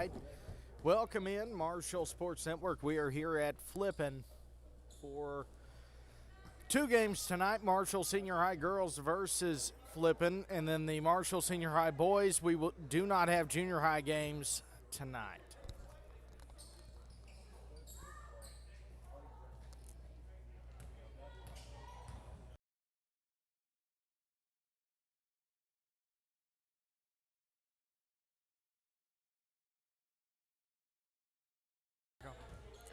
right. Welcome in Marshall Sports Network. We are here at Flippin for two games tonight. Marshall Senior High girls versus Flippin, and then the Marshall Senior High boys. We do not have junior high games tonight.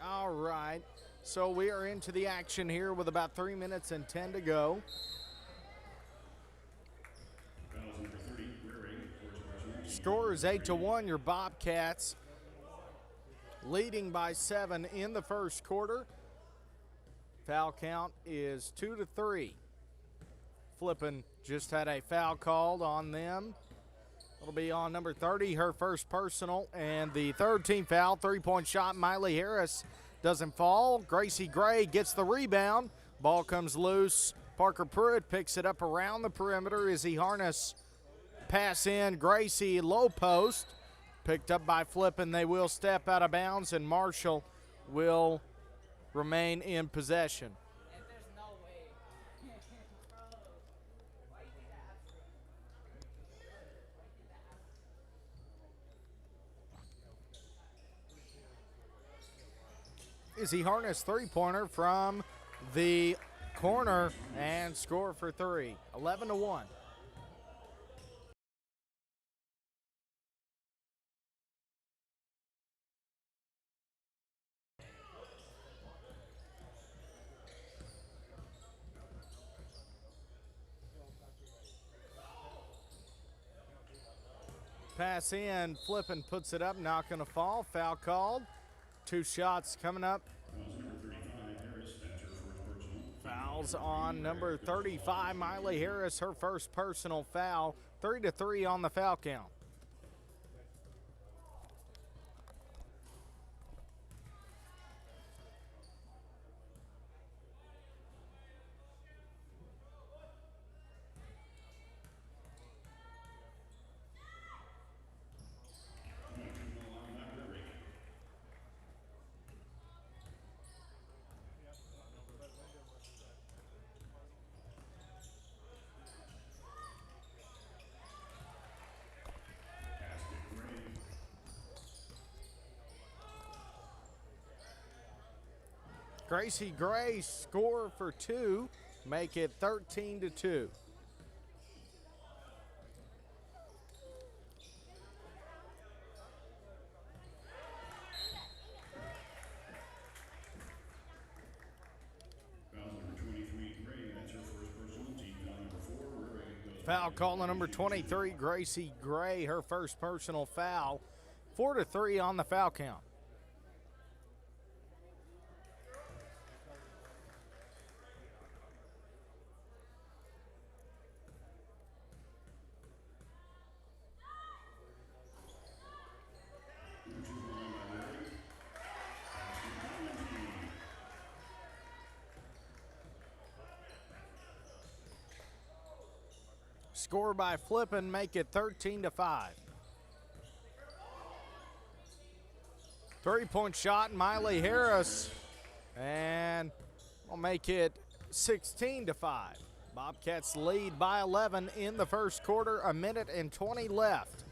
All right, so we are into the action here with about 3 minutes and 10 to go. Score is 8-1. Your Bobcats leading by 7 in the first quarter. Foul count is 2-3. Flippin just had a foul called on them. It'll be on number 30, her first personal, and the third team foul. 3-point shot. Miley Harris doesn't fall. Gracie Gray gets the rebound. Ball comes loose. Parker Pruitt picks it up around the perimeter. Izzy Harness pass in. Gracie low post. Picked up by Flippin. They will step out of bounds, and Marshall will remain in possession. Izzy Harness three-pointer from the corner and score for 3. 11-1. Pass in, Flippin puts it up, not going to fall. Foul called. 2 shots coming up. Fouls on number 35, Miley Harris, her first personal foul. 3-3 on the foul count. Gracie Gray score for 2, make it 13-2. Foul call on number 23, Gracie Gray, her first personal foul. 4-3 on the foul count. Score by Flippin, make it 13-5. 3-point shot, Miley Harris, and we'll make it 16-5. Bobcats lead by 11 in the first quarter, 1 minute and 20 left.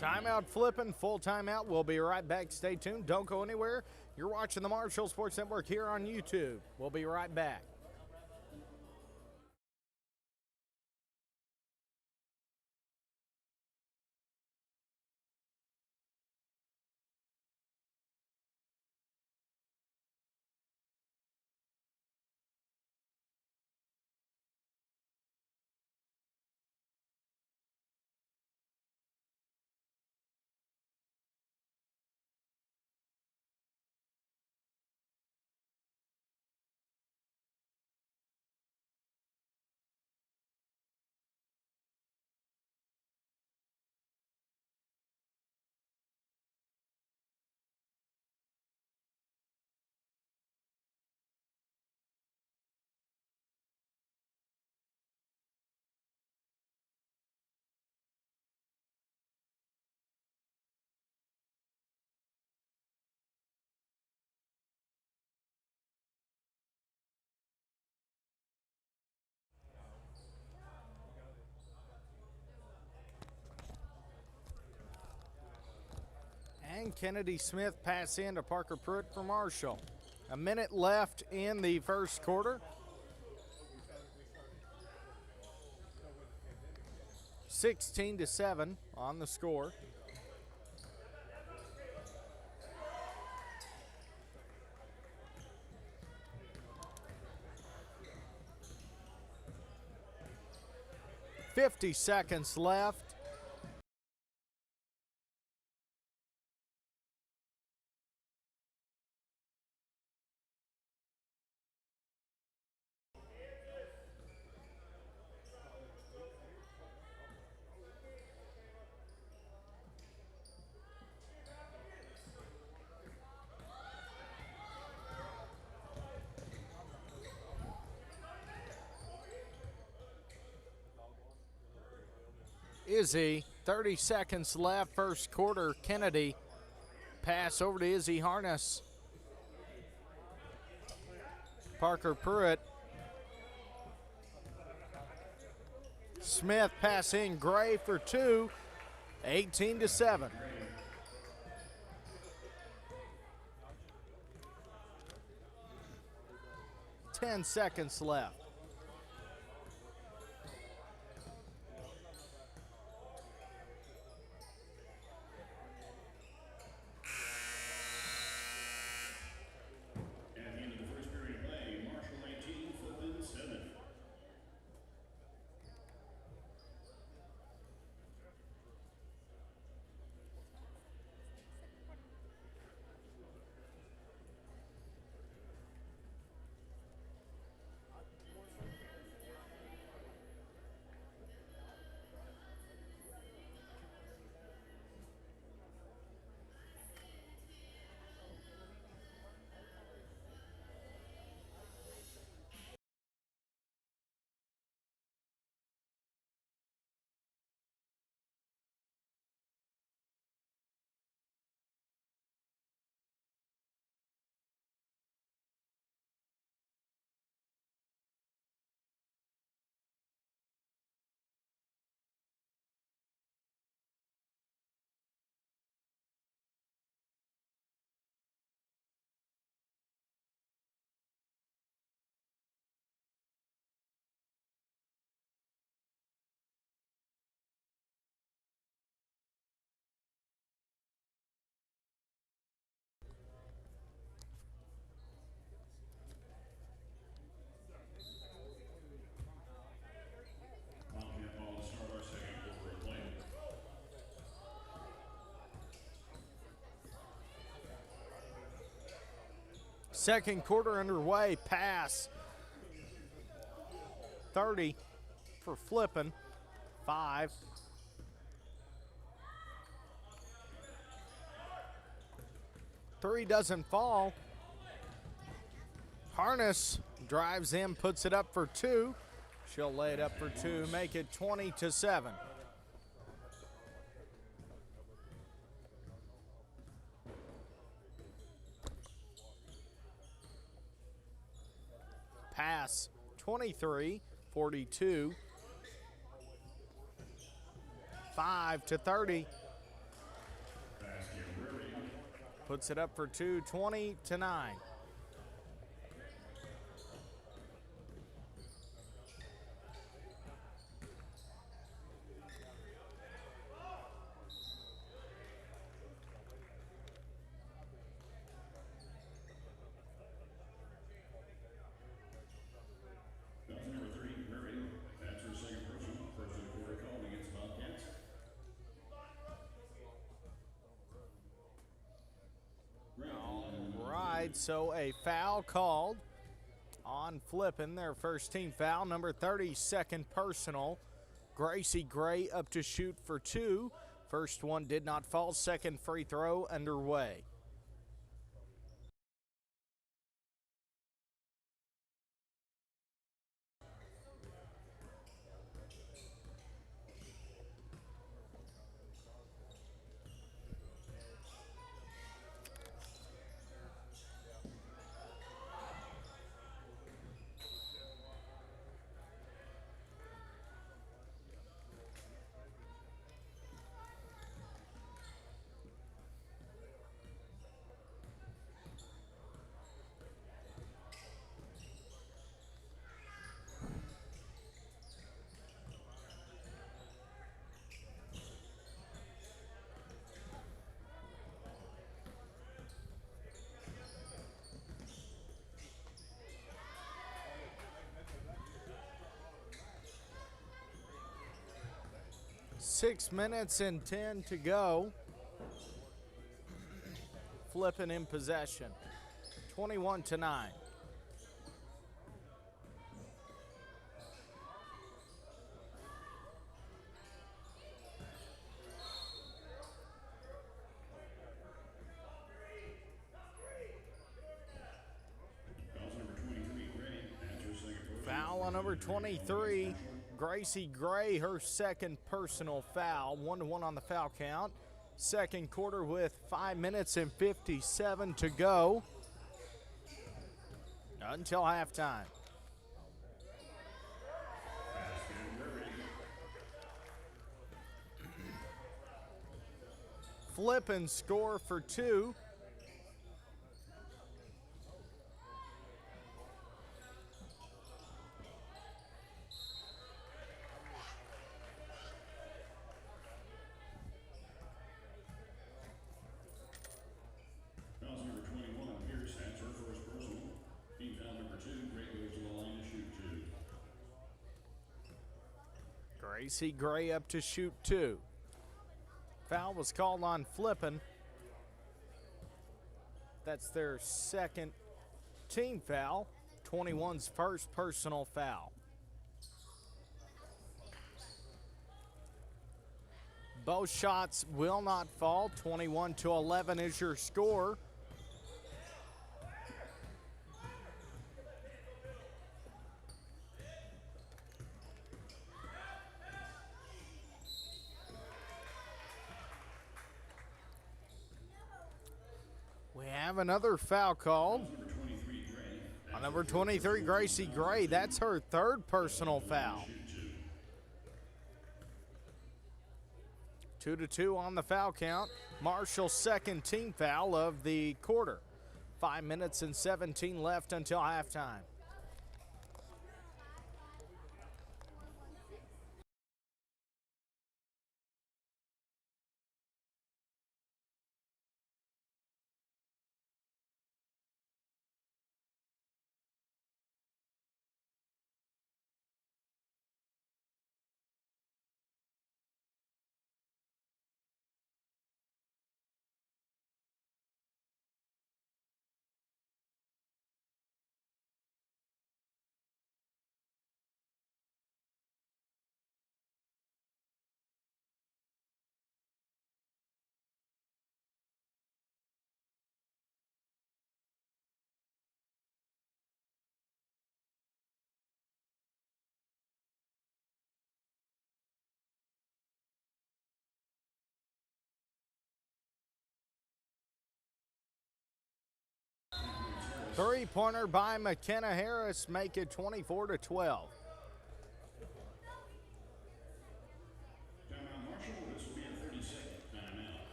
Timeout Flippin, full timeout. We'll be right back. Stay tuned. Don't go anywhere. You're watching the Marshall Sports Network here on YouTube. We'll be right back. 1. Kennedy Smith pass in to Parker Pruitt for Marshall. A minute left in the first quarter. 16-7 on the score. .50 seconds left. Izzy, 30 seconds left, first quarter. Kennedy, pass over to Izzy Harness. Parker Pruitt. Smith pass in, Gray for 2, 18-7. Ten seconds left. At the end of the first period of play, Marshall 19, Flippin 7. Wildcat ball to start our second quarter of play. Second quarter underway, pass. 30 for Flippin, 5. Three doesn't fall. Harness drives in, puts it up for 2. She'll lay it up for 2, make it 20-7. Pass 23, 42. 5-30. Puts it up for 2, 20-9. Number 3, Murray. That's her second personal. First of the quarter call against Wildcats. All right, so a foul called on Flippin, their first team foul, number 30, second personal. Gracie Gray up to shoot for 2. First one did not fall, second free throw underway. 6 minutes and 10 to go. Flippin in possession. 21-9. Foul on number 23, Gracie Gray, her second personal foul. 1-1 on the foul count. Second quarter with 5 minutes and 57 to go until halftime. Flippin score for two. Gracie Gray up to shoot two. Foul was called on Flippin. That's their second team foul. 21's first personal foul. Both shots will not fall. 21-11 is your score. We have another foul called on number 23, Gracie Gray. That's her third personal foul. 2-2 on the foul count. Marshall's second team foul of the quarter. 5 minutes and 17 left until halftime. Three-pointer by McKenna Harris, make it 24-12.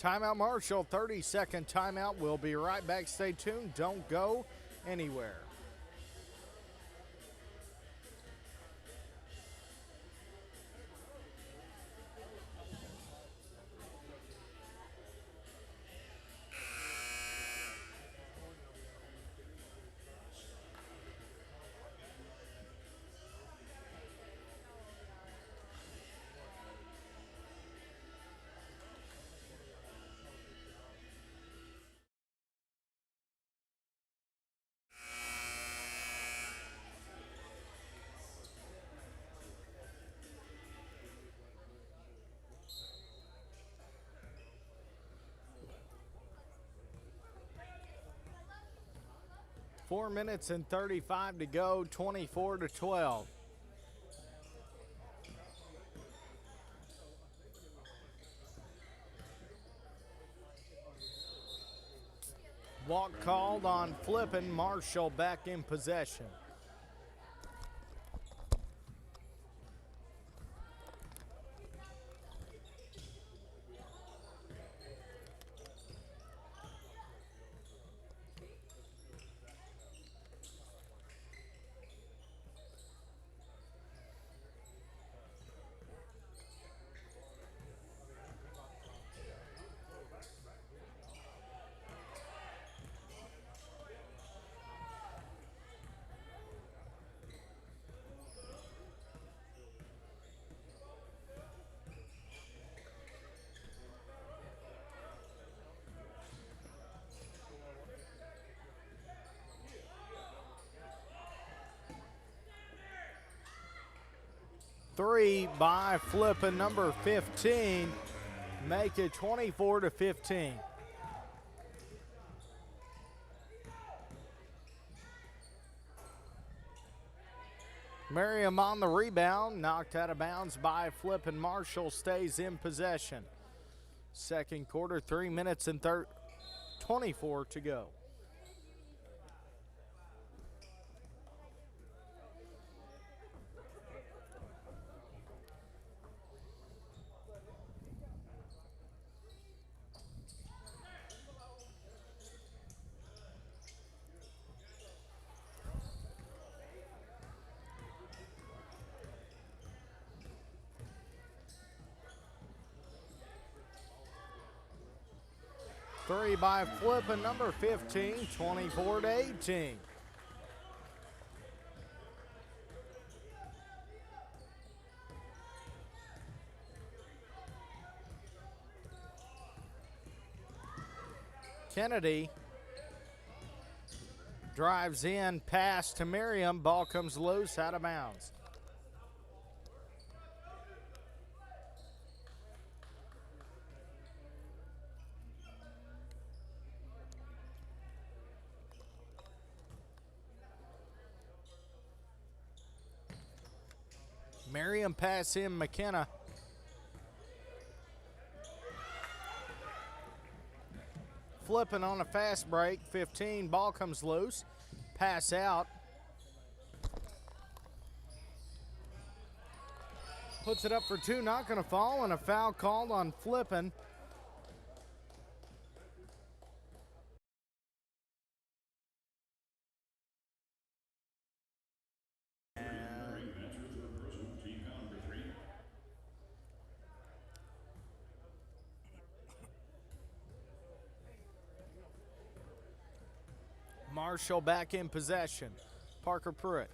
Timeout Marshall, 30-second timeout. We'll be right back. Stay tuned. Don't go anywhere. Four minutes and 35 to go, 24-12. Walk called on Flippin. Marshall back in possession. three by Flippin, number 15. Make it 24-15. Merriam on the rebound, knocked out of bounds by Flippin. Marshall stays in possession. Second quarter, 3 minutes and 24 to go. Three by Flippin, number 15, 24-18. Kennedy drives in, pass to Merriam, ball comes loose, out of bounds. Merriam pass in, McKenna. Flipping on a fast break, 15, ball comes loose, pass out. Puts it up for two, not gonna fall, and a foul called on Flippin. Marshall back in possession. Parker Pruitt.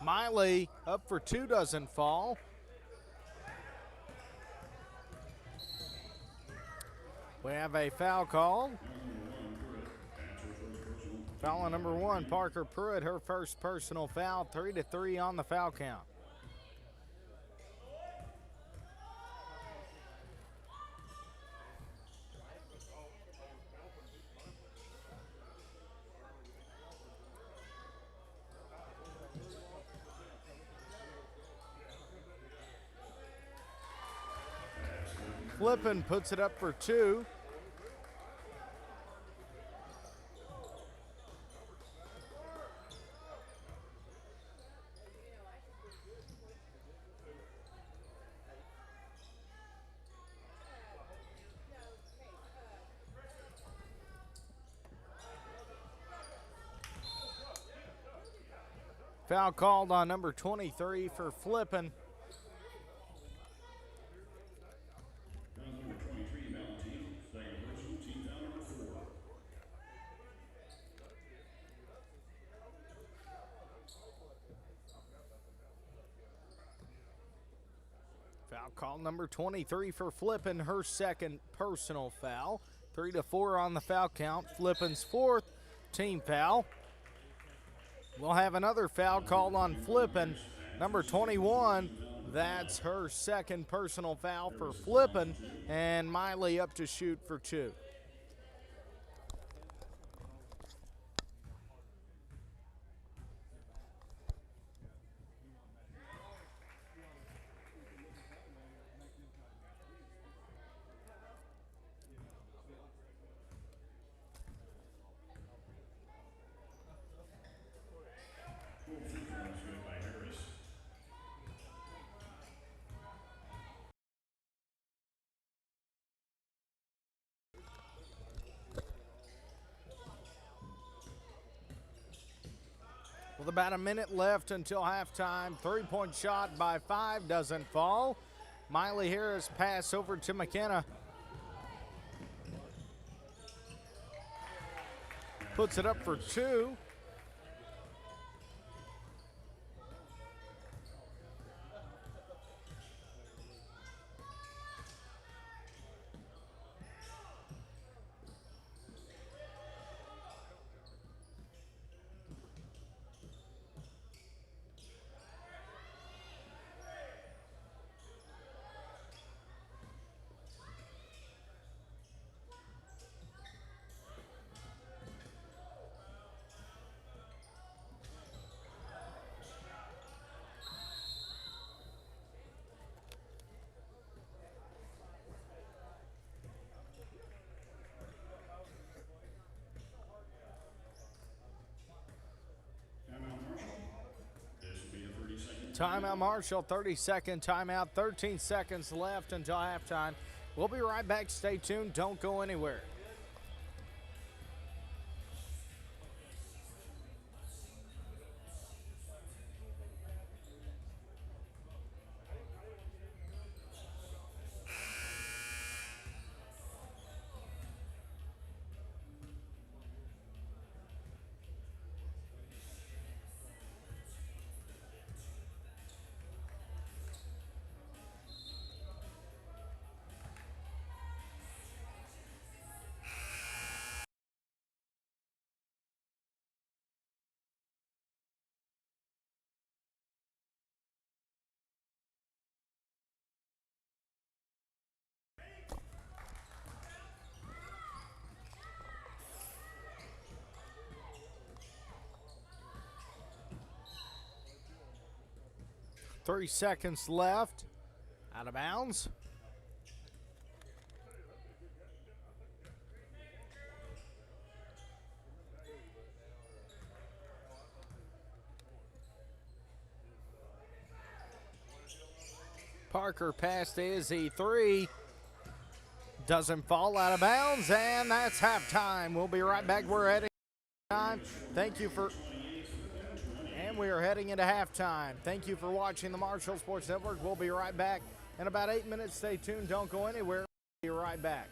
Miley up for two, doesn't fall. We have a foul call. Foul on number one, Parker Pruitt, her first personal foul, 3-3 on the foul count. Flippin puts it up for two. Foul called on number 23 for Flippin. Foul call number 23 for Flippin, her second personal foul. 3-4 on the foul count. Flippin's fourth team foul. We'll have another foul called on Flippin. Number 21, that's her second personal foul for Flippin, and Miley up to shoot for two. With about a minute left until halftime, three-point shot by 5 doesn't fall. Miley Harris pass over to McKenna. puts it up for two. Timeout, Marshall. This will be a 30-second. Timeout, Marshall. 30-second timeout. 13 seconds left until halftime. We'll be right back. Stay tuned. Don't go anywhere. Three seconds left. Out of bounds. Parker past Izzy. Three. Doesn't fall, out of bounds, and that's halftime. We'll be right back. We're heading time. Thank you for, and we are heading into halftime. Thank you for watching the Marshall Sports Network. We'll be right back in about 8 minutes. Stay tuned. Don't go anywhere. We'll be right back.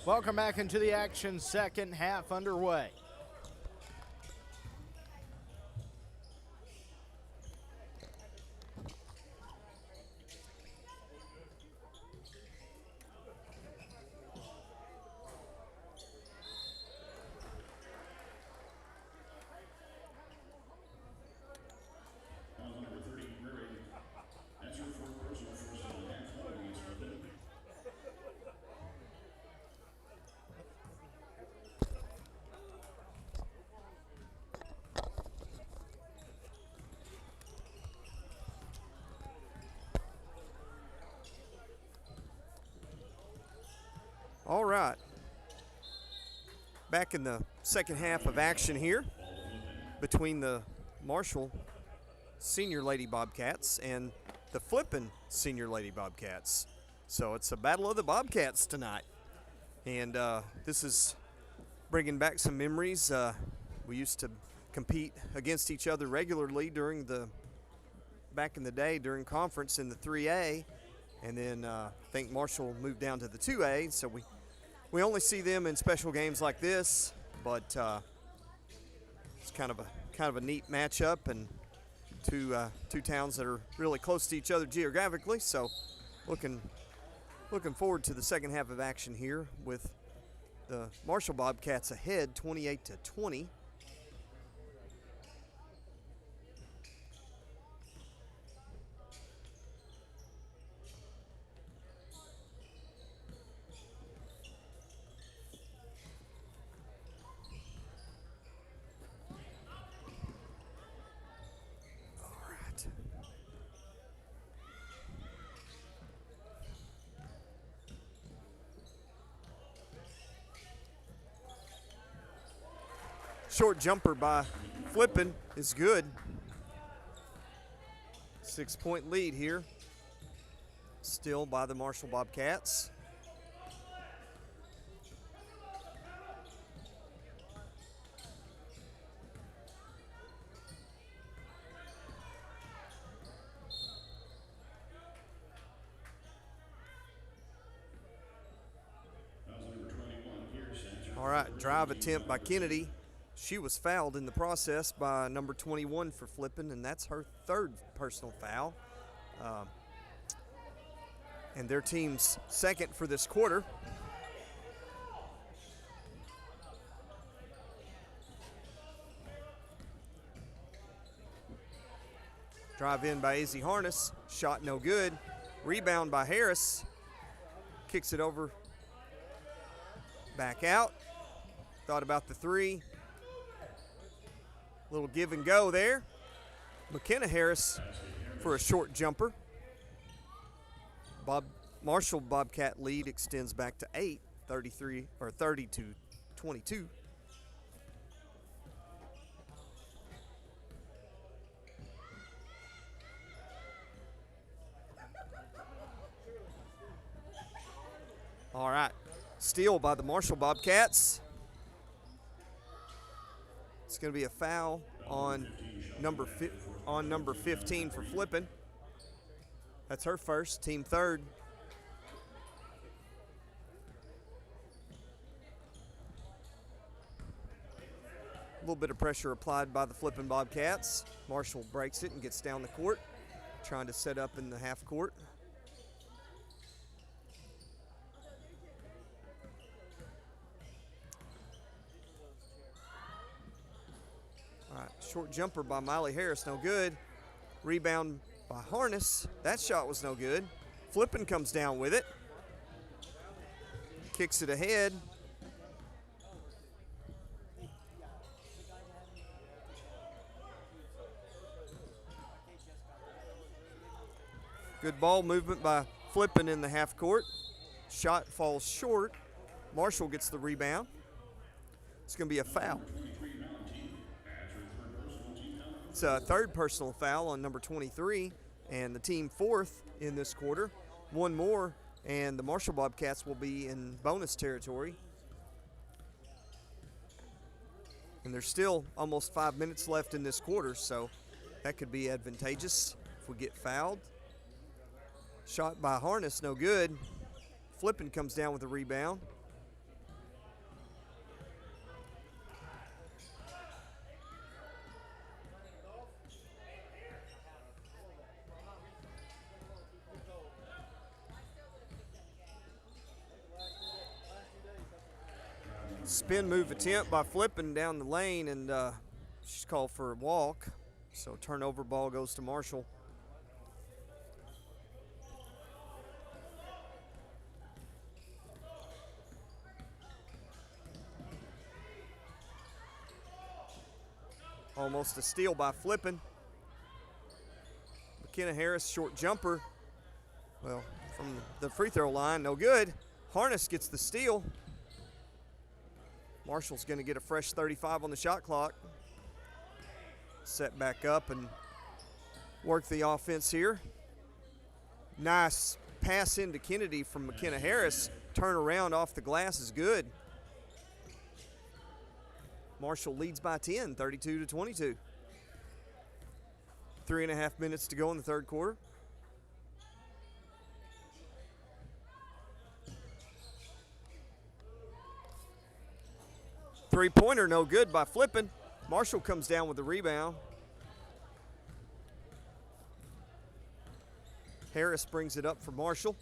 Welcome back into the action, second half underway. All right. Back in the second half of action here between the Marshall Senior Lady Bobcats and the Flippin Senior Lady Bobcats. So it's a battle of the Bobcats tonight. And this is bringing back some memories. We used to compete against each other regularly back in the day during conference in the 3A. And then I think Marshall moved down to the 2A, so we only see them in special games like this, but it's kind of a neat matchup, and two towns that are really close to each other geographically. So looking forward to the second half of action here with the Marshall Bobcats ahead 28-20. Short jumper by Flippin is good. 6-point lead here. Still by the Marshall Bobcats. All right, drive attempt by Kennedy. She was fouled in the process by number 21 for Flippin, and that's her third personal foul. And their team's second for this quarter. Drive in by Izzy Harness, shot no good. Rebound by Harris, kicks it over, back out. Thought about the three. Little give and go there. McKenna Harris for a short jumper. Marshall Bobcat lead extends back to 8, 30-22. All right, steal by the Marshall Bobcats. It's going to be a foul on number 15 for Flippin. That's her first, team third. A little bit of pressure applied by the Flippin Bobcats. Marshall breaks it and gets down the court, trying to set up in the half court. All right, short jumper by Miley Harris, no good. Rebound by Harness. That shot was no good. Flippin comes down with it. Kicks it ahead. Good ball movement by Flippin in the half court. Shot falls short. Marshall gets the rebound. It's going to be a foul. It's a third personal foul on number 23, and the team fourth in this quarter. One more, and the Marshall Bobcats will be in bonus territory. And there's still almost 5 minutes left in this quarter, so that could be advantageous if we get fouled. Shot by Harness, no good. Flippin comes down with a rebound. Spin move attempt by Flippin down the lane, and she's called for a walk. So turnover ball goes to Marshall. Almost a steal by Flippin. McKenna Harris, short jumper. Well, from the free throw line, no good. Harness gets the steal. Marshall's going to get a fresh 35 on the shot clock. Set back up and work the offense here. Nice pass into Kennedy from McKenna Harris. Turn around off the glass is good. Marshall leads by 10, 32-22. 3.5 minutes to go in the third quarter. Three-pointer no good by Flippin. Marshall comes down with the rebound. Harris brings it up for Marshall.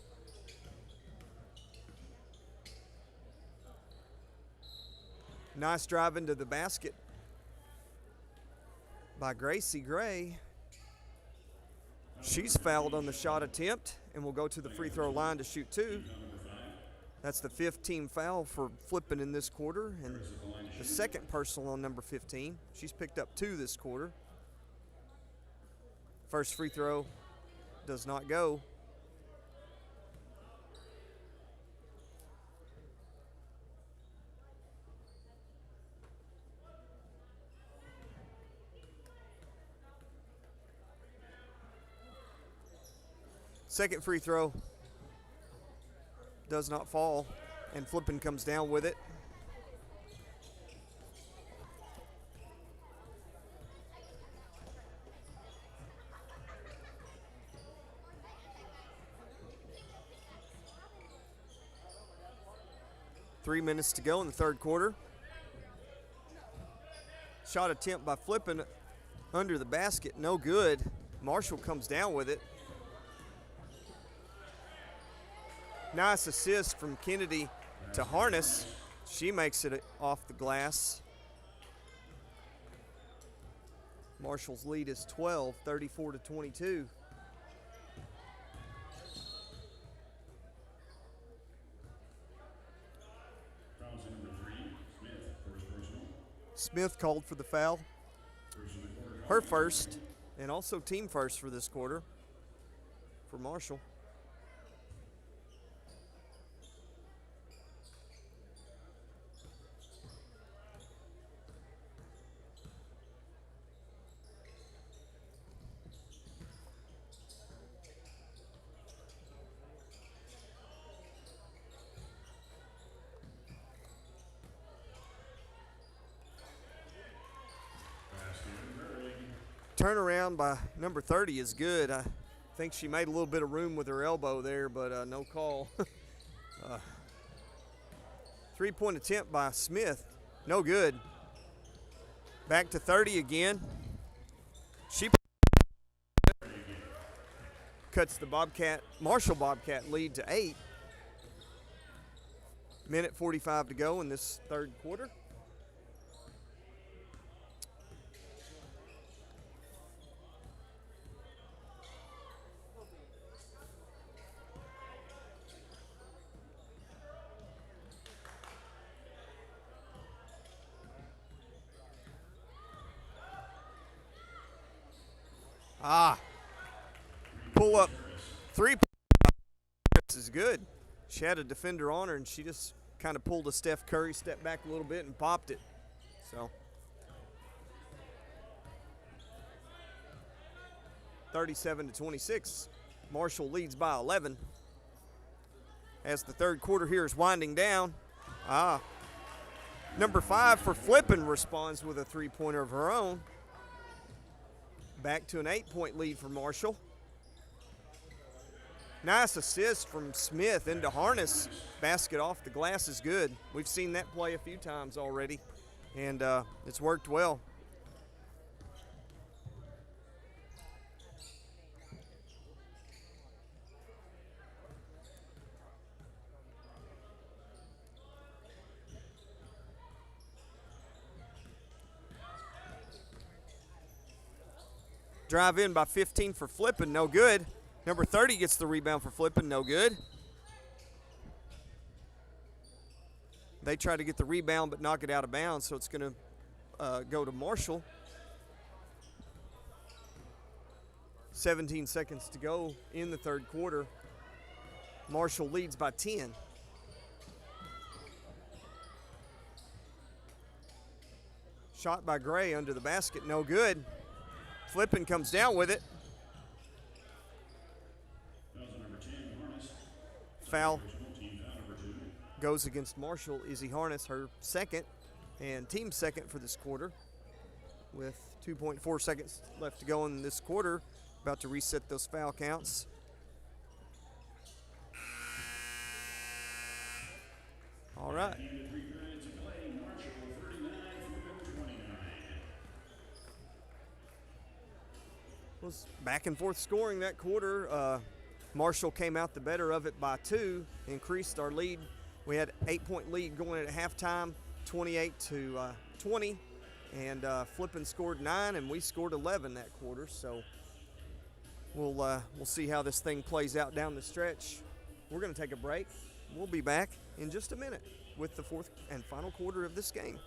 Nice drive into the basket by Gracie Gray. She's fouled on the shot attempt and will go to the free throw line to shoot two. That's the 15 foul for Flippin in this quarter, and the second personal on number 15. She's picked up 2 this quarter. First free throw does not go. Second free throw does not fall, and Flippin comes down with it. Three minutes to go in the third quarter. Shot attempt by Flippin under the basket, no good. Marshall comes down with it. Nice assist from Kennedy to Harness. She makes it off the glass. Marshall's lead is 12, 34-22. Smith called for the foul. Her first, and also team first for this quarter for Marshall. Turnaround by number 30 is good. I think she made a little bit of room with her elbow there, but no call. Three-point attempt by Smith, no good. Back to 30 again. She cuts the Marshall Bobcat lead to 8. Minute 45 to go in this third quarter. Pull up 3 is good. She had a defender on her, and she just kind of pulled a Steph Curry, stepped back a little bit, and popped it. So 37-26. Marshall leads by 11. As the third quarter here is winding down. Number 5 for Flippin responds with a three-pointer of her own. Back to an 8-point lead for Marshall. Nice assist from Smith into Harness. Basket off the glass is good. We've seen that play a few times already, and it's worked well. Drive in by 15 for Flippin, no good. Number 30 gets the rebound for Flippin, no good. They try to get the rebound but knock it out of bounds, so it's going to go to Marshall. 17 seconds to go in the third quarter. Marshall leads by 10. Shot by Gray under the basket, no good. Flippin comes down with it. Foul goes against Marshall. Izzy Harness, her second and team second for this quarter. With 2.4 seconds left to go in this quarter, about to reset those foul counts. All right. Was back and forth scoring that quarter. Marshall came out the better of it by 2, increased our lead. We had 8-point lead going at halftime, 28-20, and Flippin scored 9, and we scored 11 that quarter. So we'll see how this thing plays out down the stretch. We're going to take a break. We'll be back in just a minute with the fourth and final quarter of this game.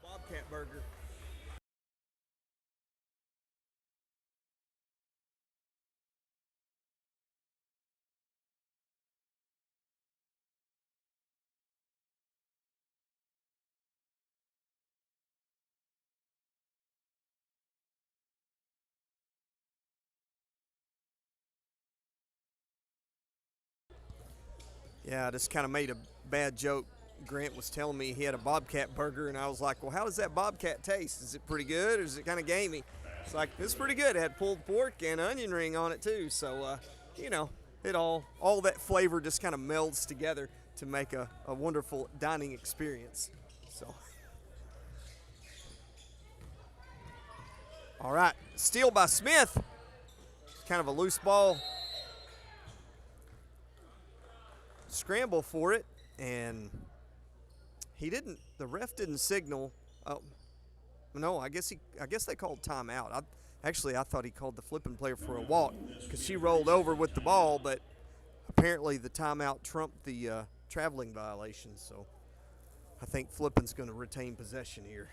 Bobcat burger. Yeah, I just kind of made a bad joke. Grant was telling me he had a Bobcat burger, and I was like, well, how does that Bobcat taste? Is it pretty good, or is it kind of gamey? It's like, it's pretty good. It had pulled pork and onion ring on it, too. So, you know, it all that flavor just kind of melds together to make a wonderful dining experience. So, all right, steal by Smith. Kind of a loose ball. Scramble for it, and the ref didn't signal. Oh, no, I guess they called timeout. I thought he called the Flippin player for a walk because she rolled over with the ball, but apparently the timeout trumped the traveling violation, so I think Flippin's going to retain possession here.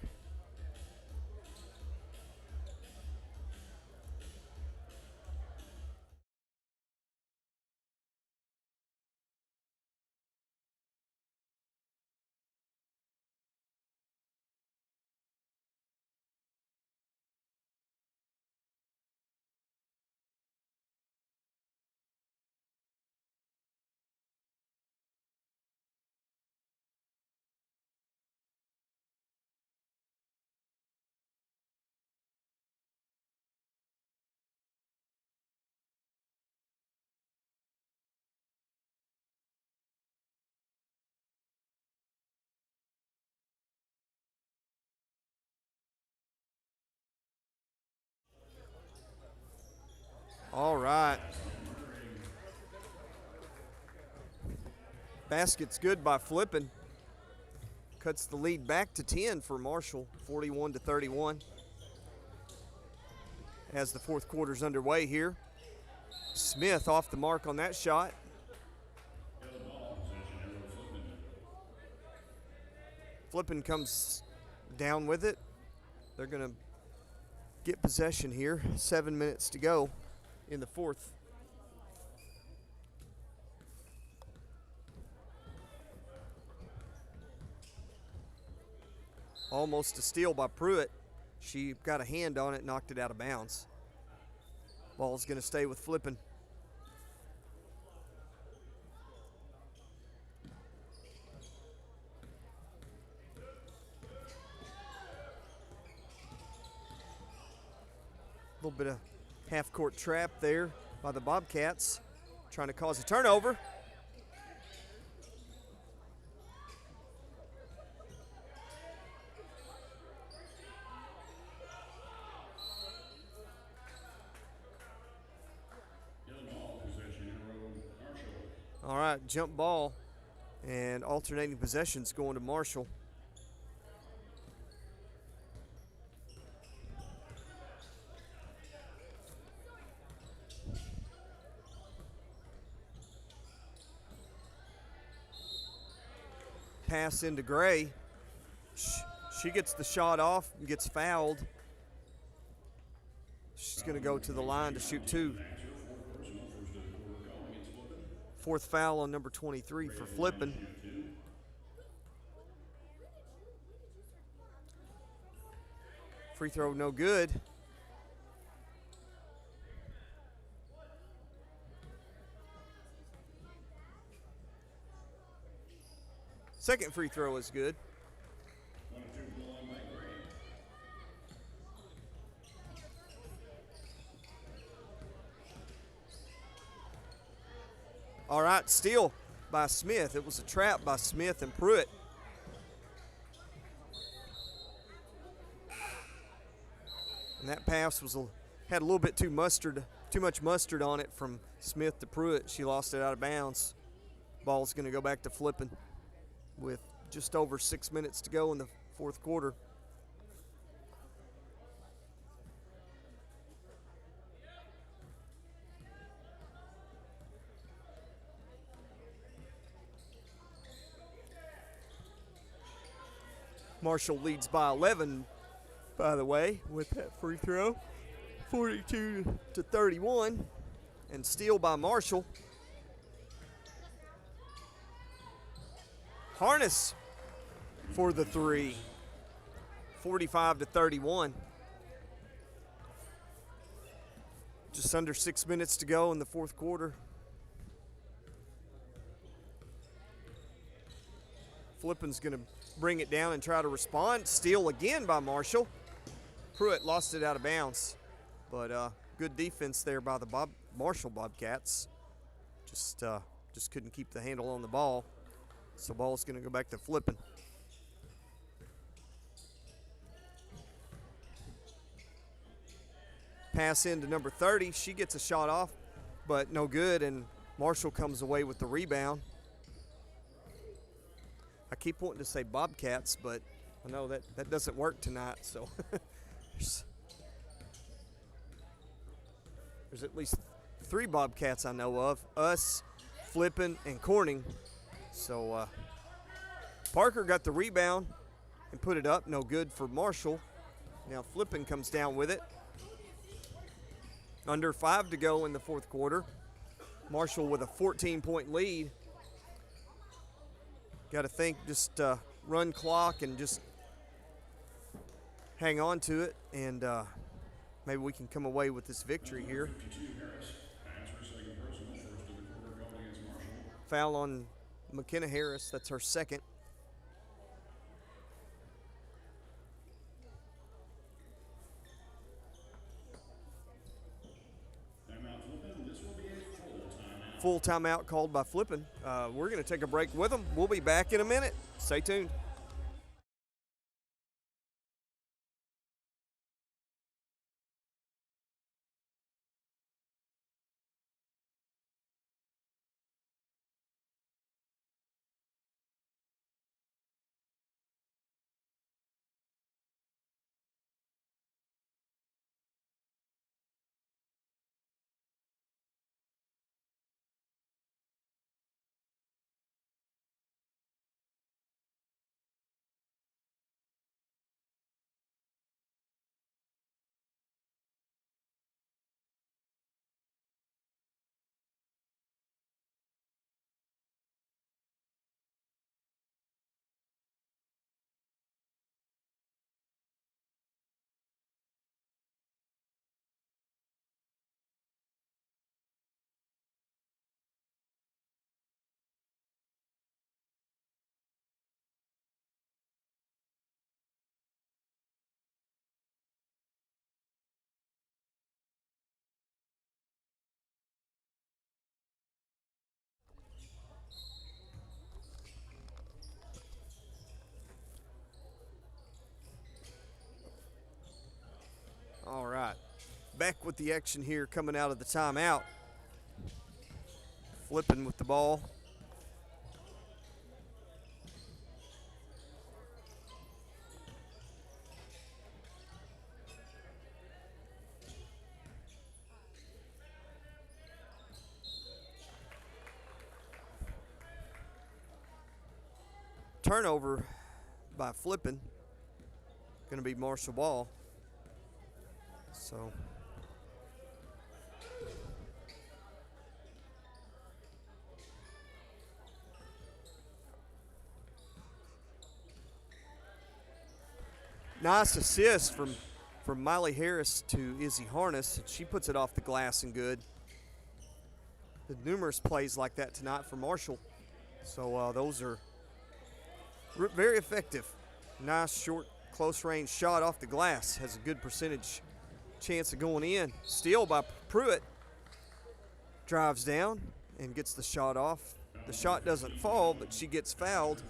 All right. Basket's good by Flippin. Cuts the lead back to 10 for Marshall, 41-31. As the fourth quarter's underway here. Smith off the mark on that shot. Flippin comes down with it. They're going to get possession here. 7 minutes to go in the fourth. Almost a steal by Pruitt. She got a hand on it, knocked it out of bounds. Ball's going to stay with Flippin. little bit of half-court trap there by the Bobcats, trying to cause a turnover. All right, jump ball and alternating possessions going to Marshall. Pass into Gray. She gets the shot off and gets fouled. She's going to go to the line to shoot two. Fourth foul on number 23 for Flippin. Free throw no good. Second free throw is good. All right, steal by Smith. It was a trap by Smith and Pruitt. And that pass had a little bit too much mustard on it from Smith to Pruitt. She lost it out of bounds. Ball's going to go back to Flippin with just over 6 minutes to go in the fourth quarter. Marshall leads by 11, by the way, with that free throw. 42-31, and steal by Marshall. Harness for the three. 45-31. Just under 6 minutes to go in the fourth quarter. Flippin's going to bring it down and try to respond. Steal again by Marshall. Pruitt lost it out of bounds, but good defense there by the Marshall Bobcats. Just couldn't keep the handle on the ball. So ball's going to go back to Flippin. Pass into number 30. She gets a shot off, but no good, and Marshall comes away with the rebound. I keep wanting to say Bobcats, but I know that doesn't work tonight, so there's at least 3 Bobcats I know of, us, Flippin, and Corning. So Parker got the rebound and put it up, no good for Marshall. Now Flippin comes down with it. Under 5 to go in the fourth quarter. Marshall with a 14-point lead. Got to think just run clock and just hang on to it, and maybe we can come away with this victory here. Foul on McKenna Harris. That's her second. Full timeout called by Flippin. We're going to take a break with them. We'll be back in a minute. Stay tuned. back with the action here coming out of the timeout. Flippin with the ball. Turnover by Flippin. Going to be Marshall ball. So nice assist from Miley Harris to Izzy Harness. She puts it off the glass and good. Numerous plays like that tonight for Marshall. So those are very effective. Nice, short, close-range shot off the glass. Has a good percentage chance of going in. Steal by Pruitt. Drives down and gets the shot off. The shot doesn't fall, but she gets fouled.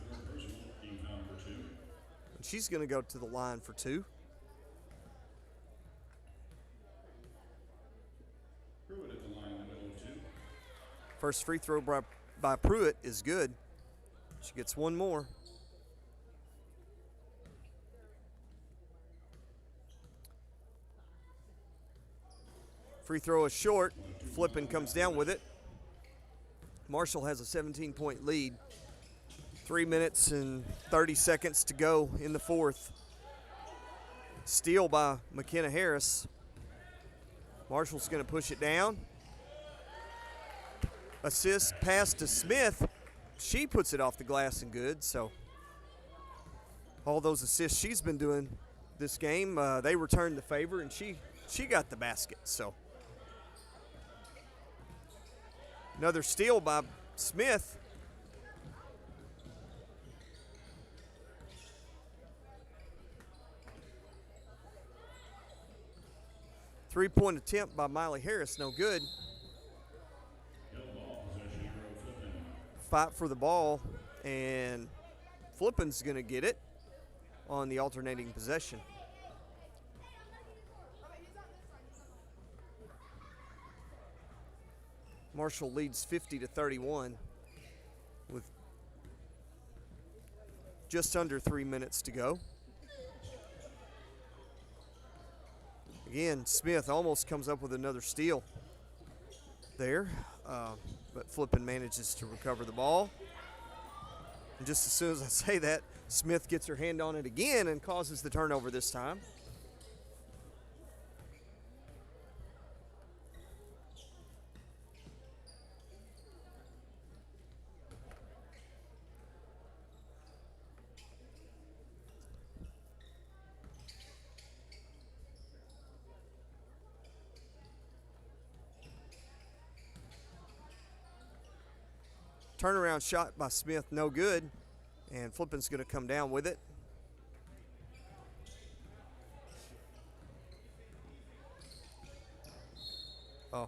And she's going to go to the line for 2. First free throw by Pruitt is good. She gets one more. Free throw is short. Flippin comes down with it. Marshall has a 17-point lead. 3 minutes and 30 seconds to go in the fourth. Steal by McKenna Harris. Marshall's going to push it down. Assist pass to Smith. She puts it off the glass and good. So all those assists she's been doing this game, they returned the favor, and she got the basket. So another steal by Smith. Three-point attempt by Miley Harris, no good. Fight for the ball, and Flippin's going to get it on the alternating possession. Marshall leads 50-31 with just under 3 minutes to go. Again, Smith almost comes up with another steal there, but Flippin manages to recover the ball. And just as soon as I say that, Smith gets her hand on it again and causes the turnover this time. Turnaround shot by Smith, no good. And Flippin's going to come down with it. Oh,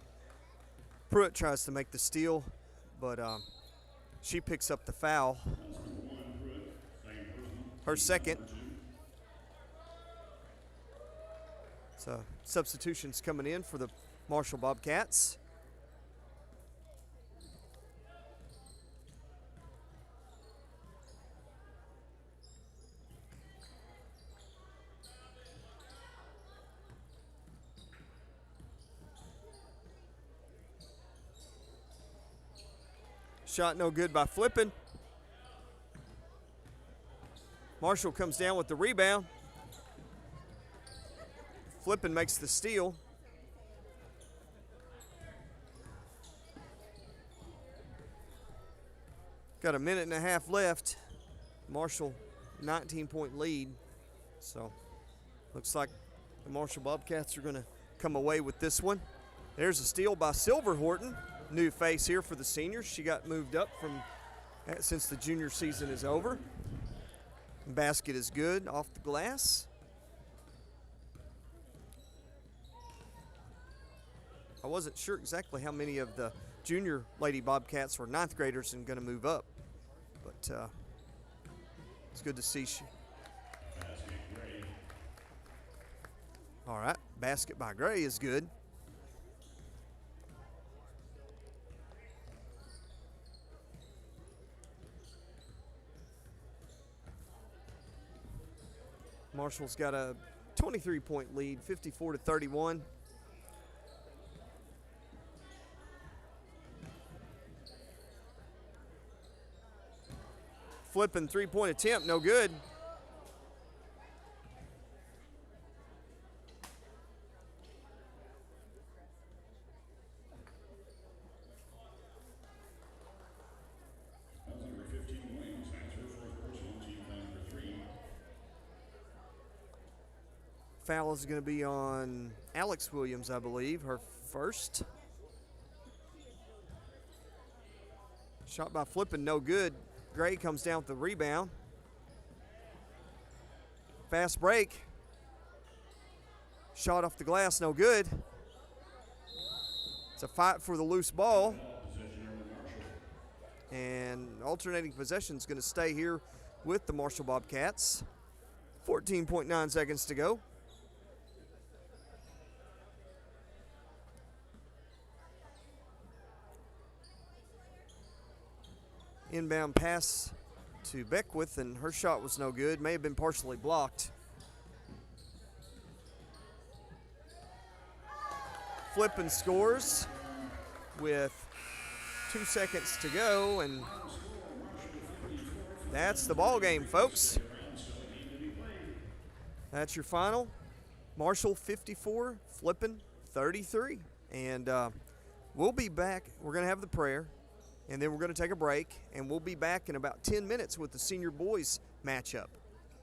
Pruitt tries to make the steal, but she picks up the foul. Her second. So substitutions coming in for the Marshall Bobcats. Shot no good by Flippin. Marshall comes down with the rebound. Flippin makes the steal. Got a minute and a half left. Marshall 19-point lead. So looks like the Marshall Bobcats are going to come away with this one. There's a steal by Silverhorton. New face here for the seniors. She got moved up since the junior season is over. Basket is good off the glass. I wasn't sure exactly how many of the junior Lady Bobcats were ninth graders and going to move up, but it's good to see. All right, basket by Gray is good. Marshall's got a 23-point lead, 54-31. Flippin 3-point attempt, no good. That's number 15, Williams. That's her fourth personal, team foul number 3. Foul is going to be on Alex Williams, I believe, her first. Shot by Flippin, no good. Gray comes down with the rebound. Fast break. Shot off the glass, no good. It's a fight for the loose ball. And alternating possession is going to stay here with the Marshall Bobcats. 14.9 seconds to go. Inbound pass to Beckwith, and her shot was no good. May have been partially blocked. Flippin scores with 2 seconds to go, and that's the ball game, folks. That's your final. Marshall 54, Flippin 33. And we'll be back. We're going to have the prayer, and then we're going to take a break, and we'll be back in about 10 minutes with the senior boys matchup.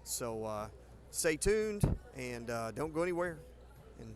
So stay tuned and don't go anywhere. And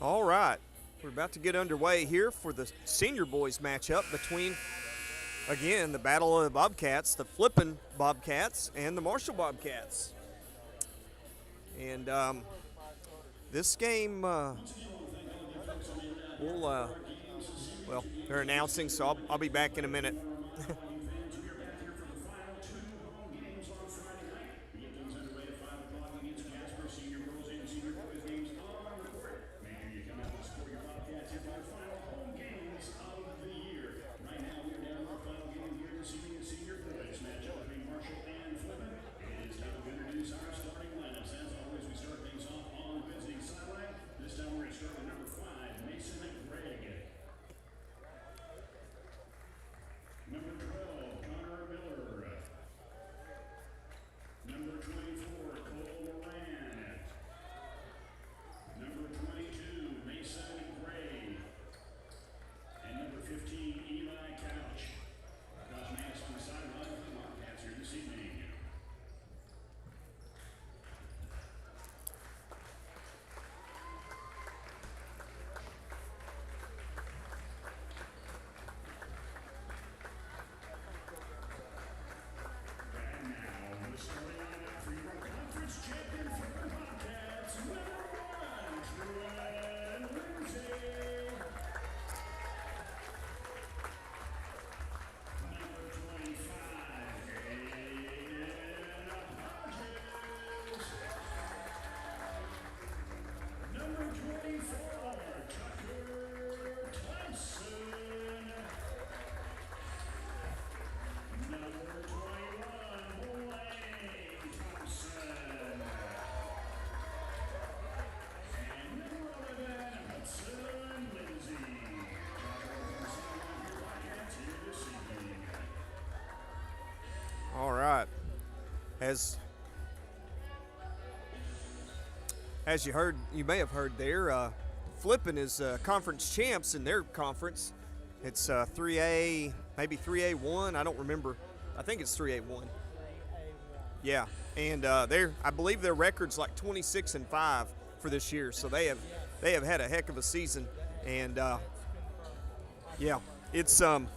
All right, we're about to get underway here for the senior boys matchup between, again, the Battle of the Bobcats, the Flippin Bobcats, and the Marshall Bobcats. And this game, well, they're announcing, so I'll be back in a minute. All right. As you may have heard there, Flippin is conference champs in their conference. It's 3A, maybe 3A1. I don't remember. I think it's 3A1. Yeah, and I believe their record's like 26-5 for this year. So they have had a heck of a season, and yeah, it's gonna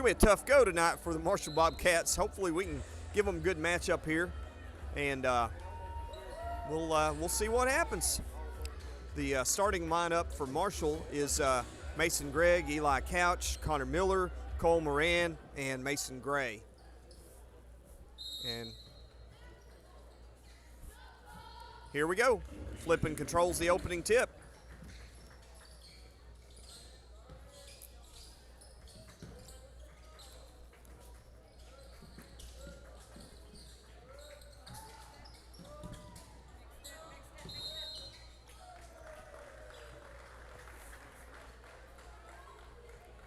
be a tough go tonight for the Marshall Bobcats. Hopefully we can give them a good matchup here, and we'll see what happens. The starting lineup for Marshall is Mason Gregg, Eli Couch, Connor Miller, Cole Moran, and Mason Gray. And here we go. Flippin controls the opening tip.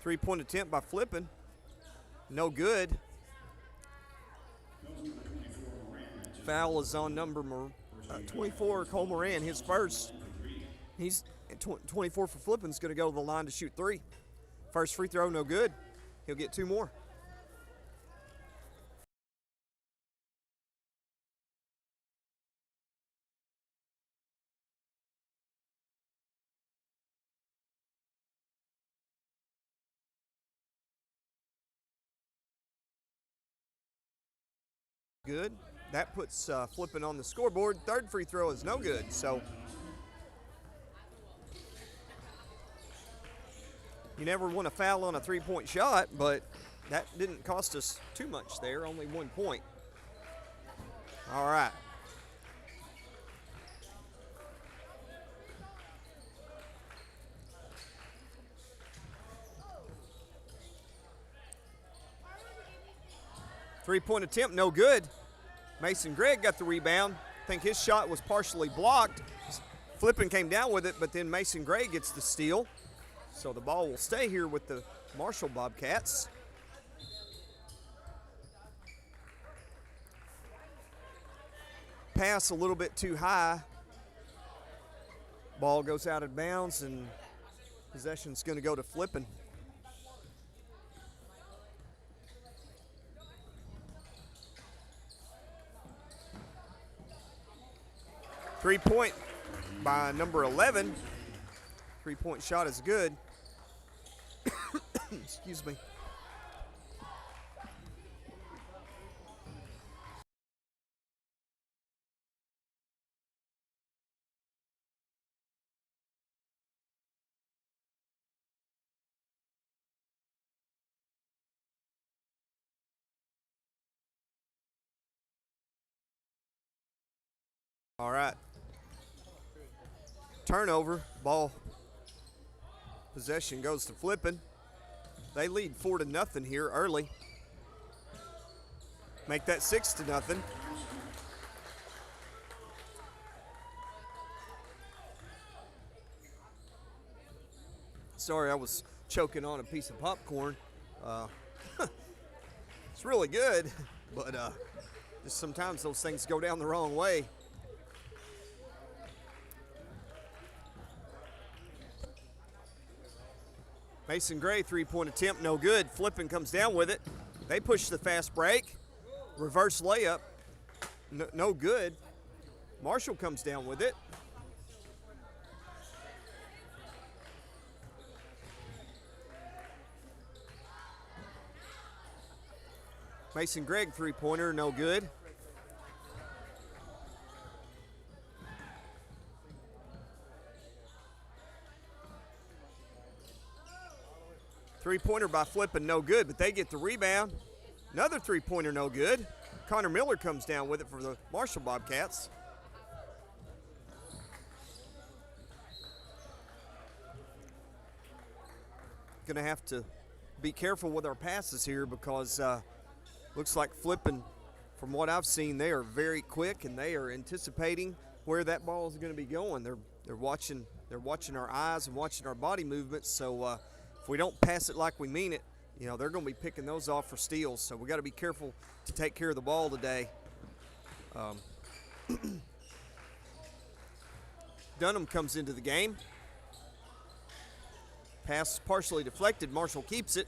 Three-point attempt by Flippin. No good. Foul is on number 24, Cole Moran, his first. He's 24 for Flippin's going to go to the line to shoot three. First free throw, no good. He'll get two more. Good. That puts Flippin on the scoreboard. Third free throw is no good. So you never want to foul on a three-point shot, but that didn't cost us too much there, only 1 point. All right. Three-point attempt, no good. Mason Gregg got the rebound. I think his shot was partially blocked. Flippin came down with it, but then Mason Gregg gets the steal. So the ball will stay here with the Marshall Bobcats. Pass a little bit too high. Ball goes out of bounds, and possession's going to go to Flippin. Three-point by number 11, Three-point shot is good. Excuse me. All right. Turnover. Ball possession goes to Flippin. They lead 4-0 here early. Make that 6-0. Sorry, I was choking on a piece of popcorn. It's really good, but just sometimes those things go down the wrong way. Mason Gray, three-point attempt, no good. Flippin comes down with it. They push the fast break. Reverse layup, no good. Marshall comes down with it. Mason Gregg, three-pointer, no good. Three-pointer by Flippin, no good, but they get the rebound. Another three-pointer, no good. Connor Miller comes down with it for the Marshall Bobcats. Gonna have to be careful with our passes here because looks like Flippin, from what I've seen, they are very quick and they are anticipating where that ball is going to be going. They're watching our eyes and watching our body movements. So if we don't pass it like we mean it, you know, they're going to be picking those off for steals. So we got to be careful to take care of the ball today. Dunham comes into the game. Pass partially deflected. Marshall keeps it.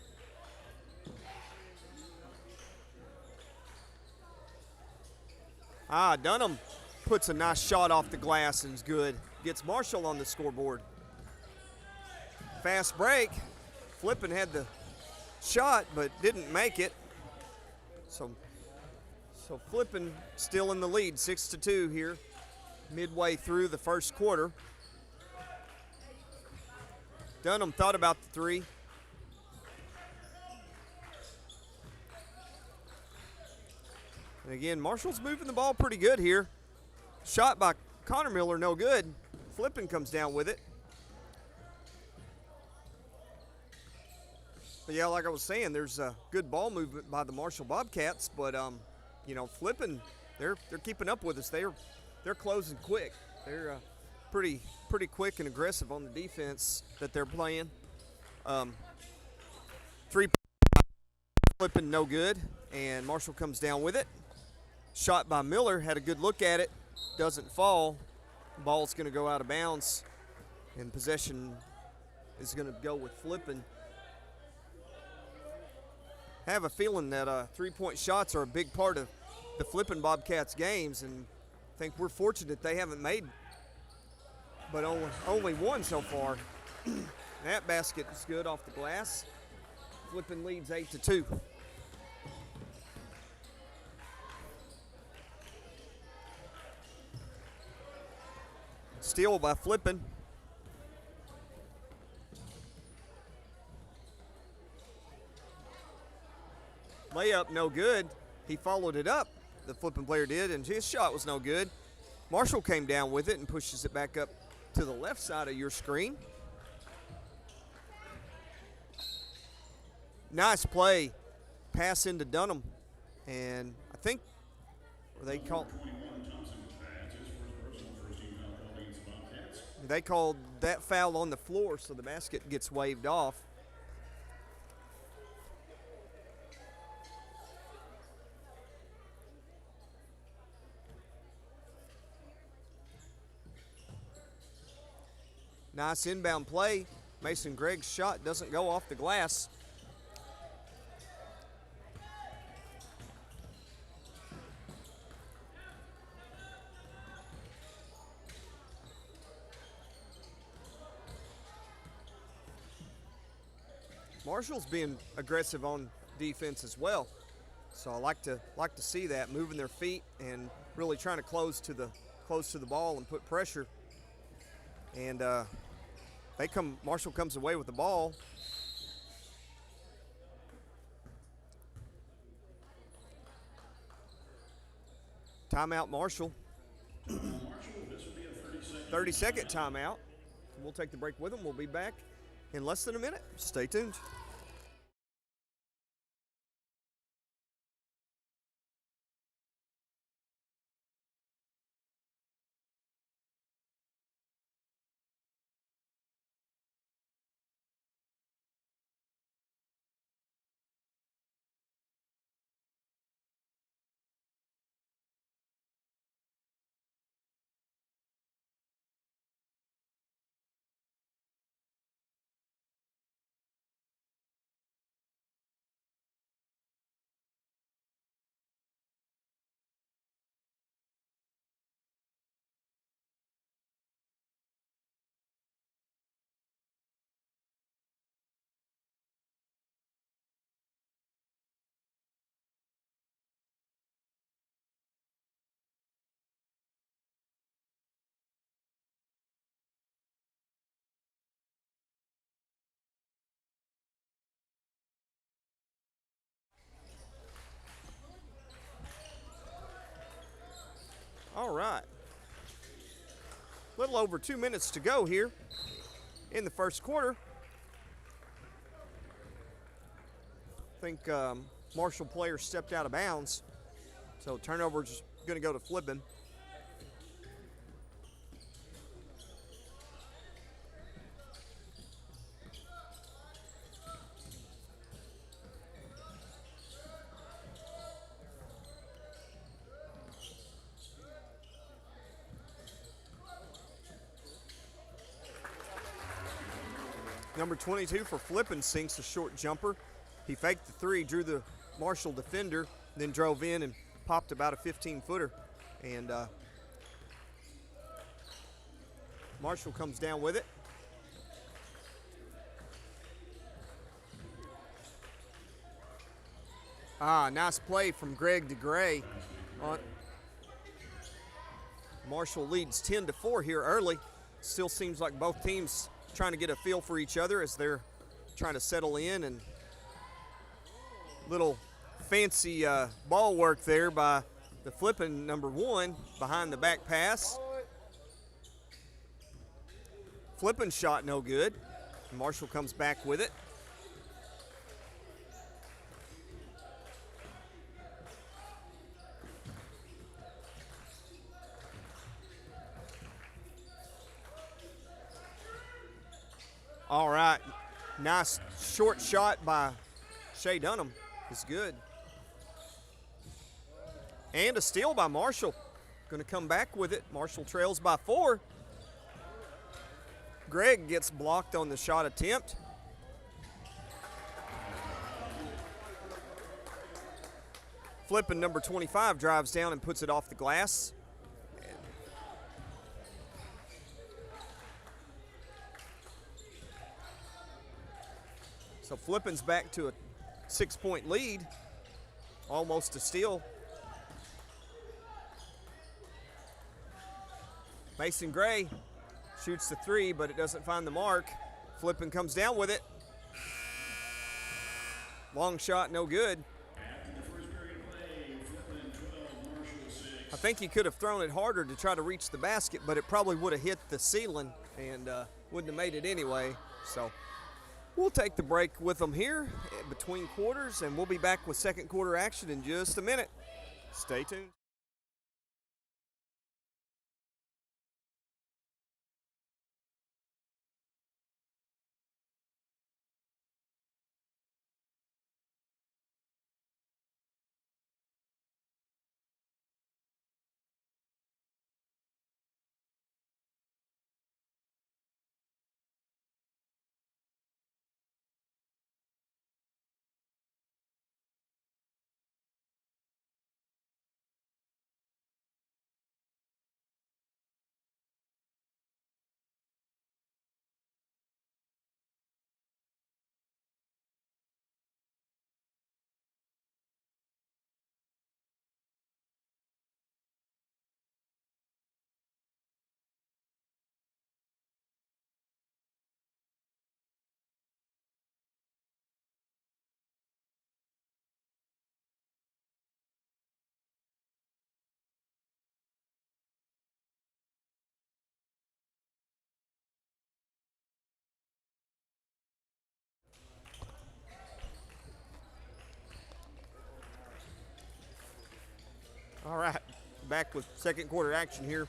Dunham puts a nice shot off the glass and is good. Gets Marshall on the scoreboard. Fast break. Flippin had the shot but didn't make it. So Flippin still in the lead, 6-2 here, midway through the first quarter. Dunham thought about the three. And again, Marshall's moving the ball pretty good here. Shot by Connor Miller, no good. Flippin comes down with it. But yeah, like I was saying, there's a good ball movement by the Marshall Bobcats, but you know, Flippin, they're keeping up with us. They're closing quick. They're pretty quick and aggressive on the defense that they're playing. Three Flippin, no good, and Marshall comes down with it. Shot by Miller, had a good look at it, doesn't fall. Ball's going to go out of bounds, and possession is going to go with Flippin. I have a feeling that three-point shots are a big part of the Flippin Bobcats games, and I think we're fortunate they haven't made but only one so far. That basket is good off the glass. Flippin leads 8-2. Steal by Flippin. Layup no good. He followed it up, the Flippin player did, and his shot was no good. Marshall came down with it and pushes it back up to the left side of your screen. Nice play. Pass into Dunham. And I think they called that foul on the floor, so the basket gets waved off. Nice inbound play. Mason Gregg's shot doesn't go off the glass. Marshall's being aggressive on defense as well. So I like to see that, moving their feet and really trying to close to the ball and put pressure. And Marshall comes away with the ball. Timeout, Marshall. 30-second timeout. We'll take the break with them. We'll be back in less than a minute. Stay tuned. All right. A little over 2 minutes to go here in the first quarter. I think Marshall player stepped out of bounds. So turnover's going to go to Flippin. Number 22 for Flippin sinks a short jumper. He faked the three, drew the Marshall defender, then drove in and popped about a 15-footer. And Marshall comes down with it. Nice play from Greg to Gray. Marshall leads 10-4 here early. Still seems like both teams trying to get a feel for each other as they're trying to settle in, and little fancy ball work there by the Flippin number 1 behind the back pass. Flippin shot no good. Marshall comes back with it. All right, nice short shot by Shea Dunham. It's good. And a steal by Marshall. Going to come back with it. Marshall trails by 4. Greg gets blocked on the shot attempt. Flippin number 25 drives down and puts it off the glass. So Flippin's back to a 6-point lead, almost a steal. Mason Gray shoots the 3, but it doesn't find the mark. Flippin comes down with it. Long shot, no good. I think he could have thrown it harder to try to reach the basket, but it probably would have hit the ceiling and wouldn't have made it anyway. So we'll take the break with them here between quarters, and we'll be back with second quarter action in just a minute. Stay tuned. All right, back with second quarter action here.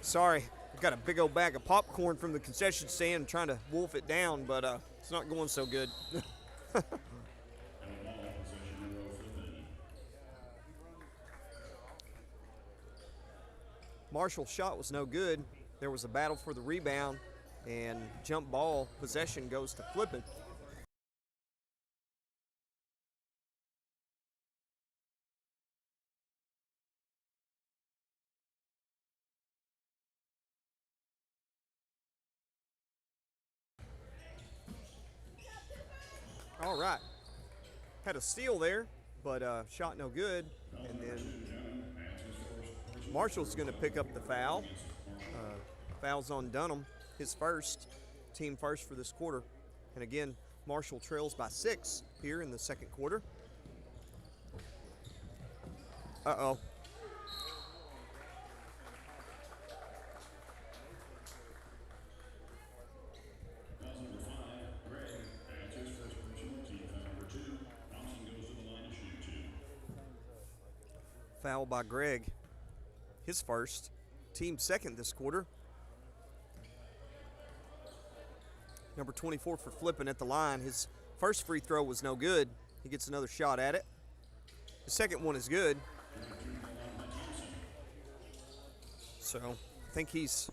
Sorry, I've got a big old bag of popcorn from the concession stand trying to wolf it down, but it's not going so good. Marshall's shot was no good. There was a battle for the rebound, and jump ball possession goes to Flippin. All right, had a steal there, but shot no good, and then Marshall's going to pick up the foul. Foul's on Dunham, his first, team first for this quarter. And again, Marshall trails by 6 here in the second quarter. Uh-oh. Foul by Greg, his first, team second this quarter. Number 24 for Flippin at the line. His first free throw was no good. He gets another shot at it. The second one is good. So I think he's,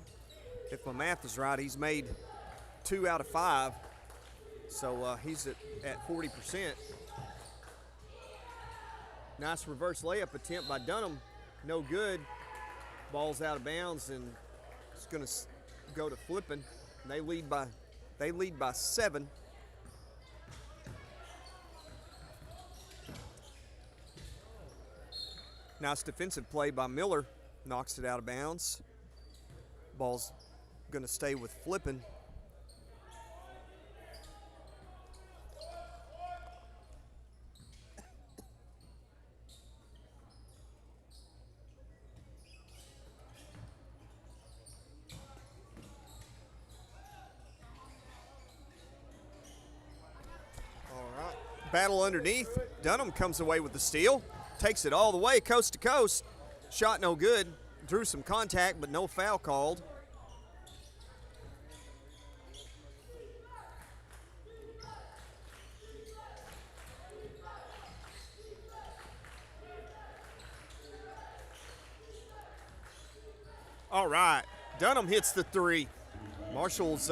if my math is right, he's made 2 out of 5. So he's at 40%. Nice reverse layup attempt by Dunham. No good. Ball's out of bounds, and it's going to go to Flippin. They lead by 7. Nice defensive play by Miller. Knocks it out of bounds. Ball's going to stay with Flippin. Battle underneath. Dunham comes away with the steal. Takes it all the way coast to coast. Shot no good. Drew some contact, but no foul called. All right. Dunham hits the 3. Marshall's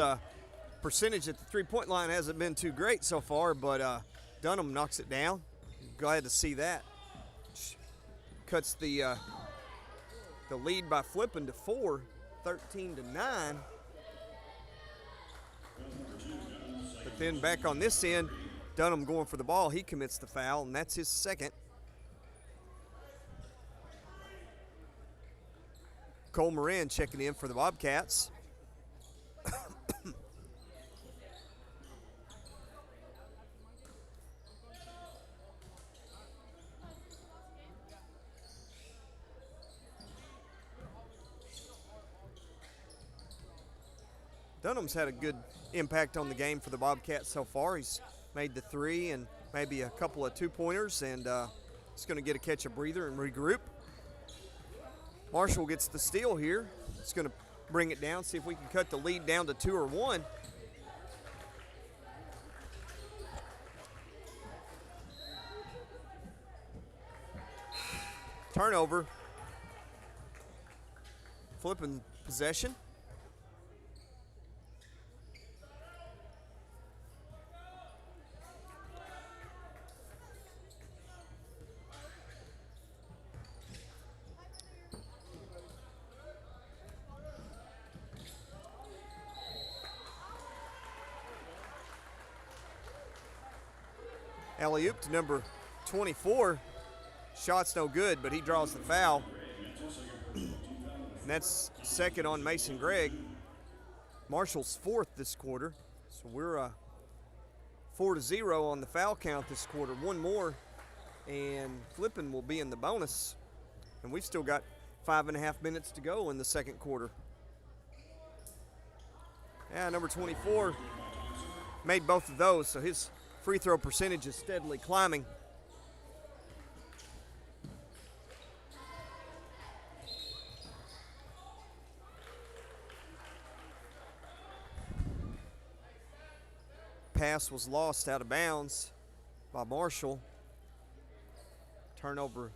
percentage at the three-point line hasn't been too great so far, but Dunham knocks it down. Glad to see that. Cuts the lead by Flippin to 4, 13-9. But then back on this end, Dunham going for the ball. He commits the foul, and that's his second. Cole Moran checking in for the Bobcats. Dunham's had a good impact on the game for the Bobcats so far. He's made the 3 and maybe a couple of 2-pointers, and he's going to get a catch a breather and regroup. Marshall gets the steal here. It's going to bring it down, see if we can cut the lead down to 2 or 1. Turnover. Flipping possession. Alley-oop to number 24. Shot's no good, but he draws the foul. And that's second on Mason Gregg. Marshall's 4th this quarter. So we're 4-0 on the foul count this quarter. One more, and Flippin will be in the bonus. And we've still got 5.5 minutes to go in the second quarter. Yeah, number 24 made both of those, so his free throw percentage is steadily climbing. pass was lost out of bounds by Marshall. Turnover,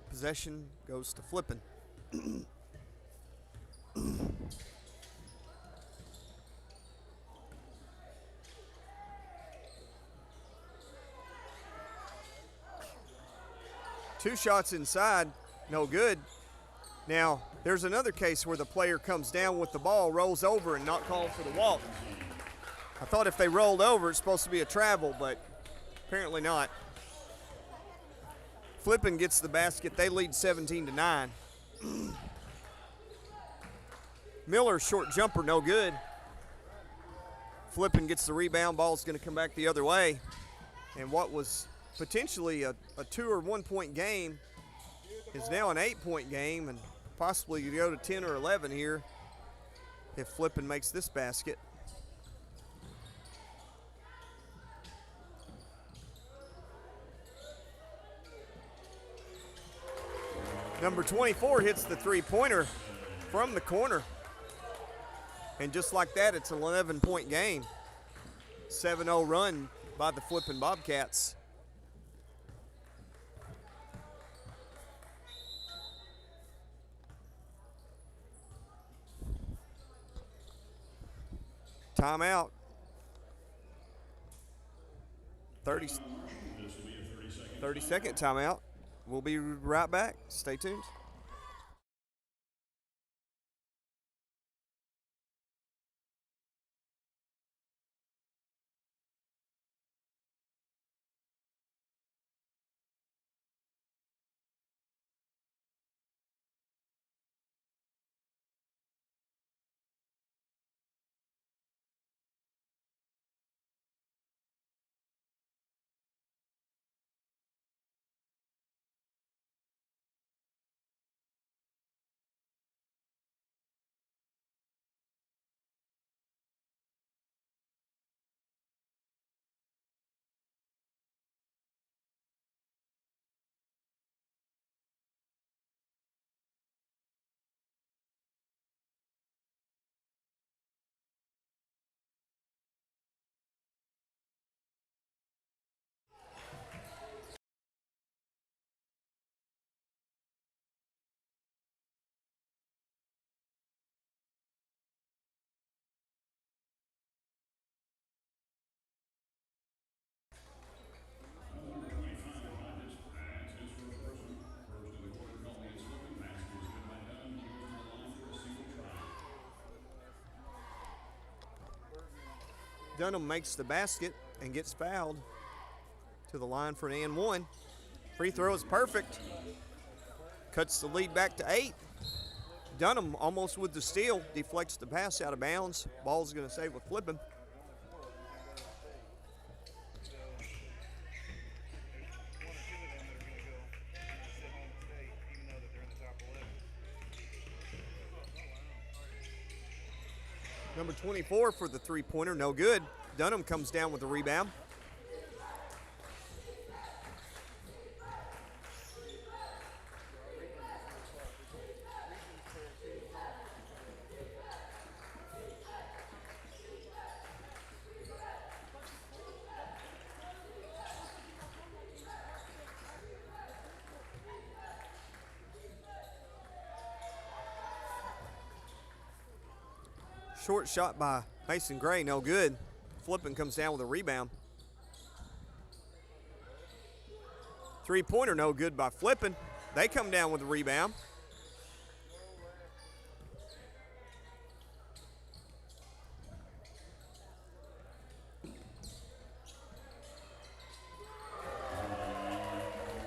possession goes to Flippin. Two shots inside, no good. Now, there's another case where the player comes down with the ball, rolls over, and not called for the walk. I thought if they rolled over, it's supposed to be a travel, but apparently not. Flippin gets the basket. They lead 17-9. Miller, short jumper, no good. Flippin gets the rebound. Ball's going to come back the other way. And what was potentially a 2 or 1 point game is now an 8-point game, and possibly you go to 10 or 11 here if Flippin makes this basket. Number 24 hits the three-pointer from the corner. And just like that, it's an 11-point game. 7-0 run by the Flippin Bobcats. Timeout. 30-second timeout. We'll be right back. Stay tuned. Dunham makes the basket and gets fouled to the line for an and one. Free throw is perfect. Cuts the lead back to 8. Dunham almost with the steal, deflects the pass out of bounds. Ball's going to save with Flippin. Number 24 for the three-pointer, no good. Dunham comes down with the rebound. Short shot by Mason Gray, no good. Flippin comes down with a rebound. Three-pointer, no good by Flippin. They come down with a rebound.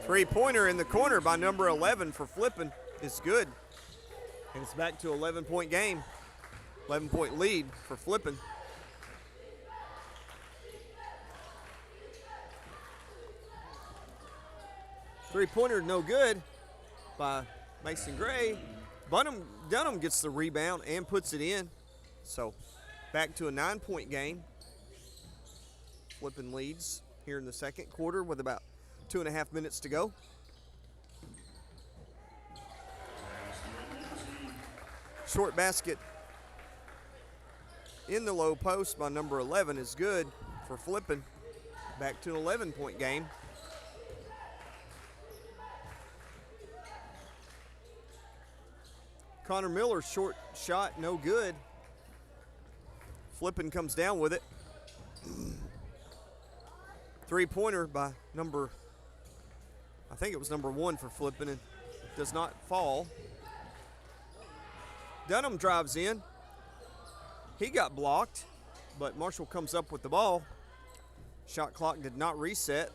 Three-pointer in the corner by number 11 for Flippin is good. And it's back to 11-point game. 11-point lead for Flippin. Three-pointer no good by Mason Gray. Dunham gets the rebound and puts it in. So back to a 9-point game. Flippin leads here in the second quarter with about 2.5 minutes to go. Short basket in the low post by number 11 is good. for Flippin. Back to an 11-point game. Connor Miller's short shot, no good. Flippin comes down with it. Three-pointer by I think it was number 1 for Flippin, and does not fall. Dunham drives in. He got blocked, but Marshall comes up with the ball. Shot clock did not reset.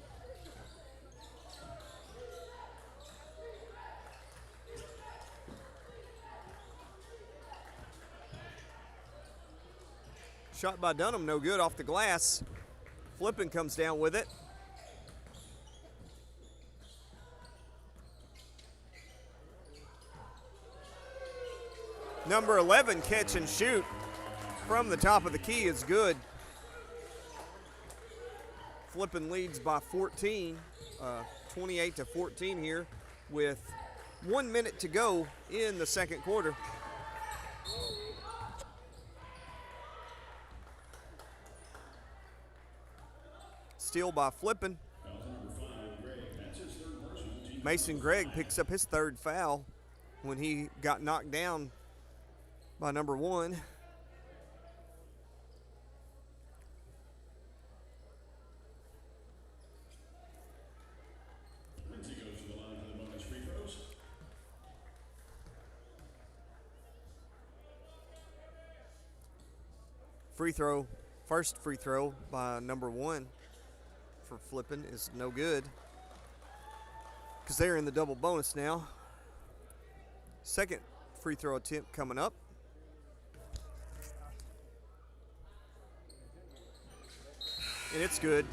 Shot by Dunham, no good, off the glass. Flippin comes down with it. Number 11, catch and shoot from the top of the key is good. Flippin leads by 14, 28-14 here with 1 minute to go in the second quarter. Steal by Flippin. Mason Gregg picks up his third foul when he got knocked down by number 1. First free throw by number 1 for Flippin is no good because they're in the double bonus now. Second free throw attempt coming up. And it's good.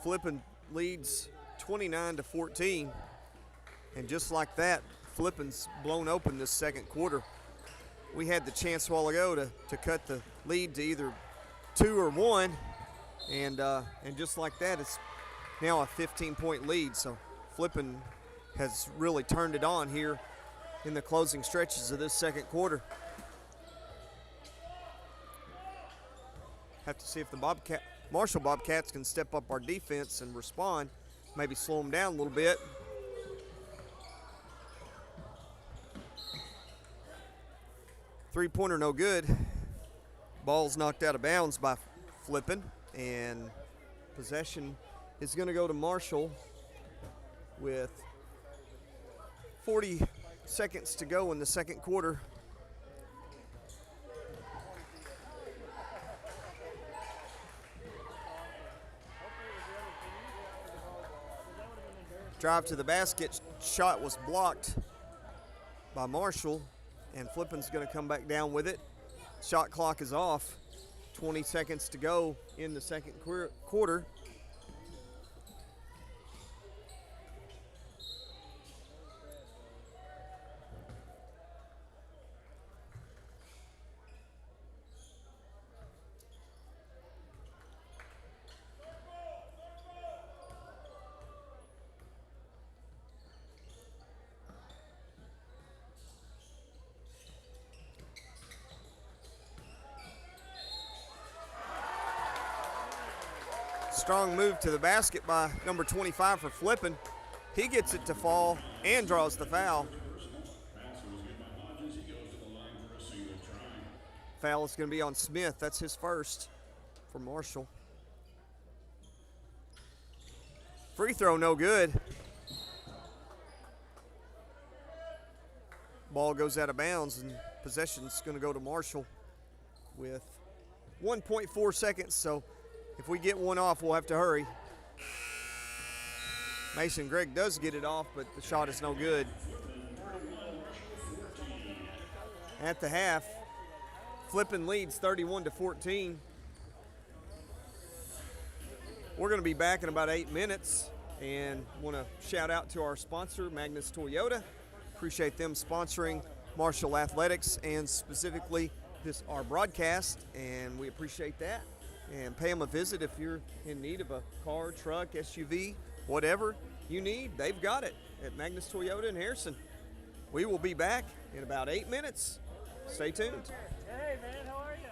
Flippin leads 29-14. And just like that, Flippin's blown open this second quarter. We had the chance a while ago to cut the lead to either 2 or 1. And just like that, it's now a 15-point lead. So Flippin has really turned it on here in the closing stretches of this second quarter. Have to see if the Marshall Bobcats can step up our defense and respond, maybe slow them down a little bit. Three-pointer no good. Ball's knocked out of bounds by Flippin, and possession is going to go to Marshall with 40 seconds to go in the second quarter. Drive to the basket, shot was blocked by Marshall, and Flippin's going to come back down with it. Shot clock is off. 20 seconds to go in the second quarter. Strong move to the basket by number 25 for Flippin. He gets it to fall and draws the foul. Foul is going to be on Smith. That's his first for Marshall. Free throw no good. Ball goes out of bounds, and possession's going to go to Marshall with 1.4 seconds, so if we get one off, we'll have to hurry. Mason Gregg does get it off, but the shot is no good. At the half, Flippin leads 31-14. We're going to be back in about 8 minutes, and want to shout out to our sponsor, Magnus Toyota. Appreciate them sponsoring Marshall Athletics and specifically our broadcast, and we appreciate that. And pay them a visit if you're in need of a car, truck, SUV, whatever you need. They've got it at Magnus Toyota in Harrison. We will be back in about 8 minutes. Stay tuned. Hey, man, how are you?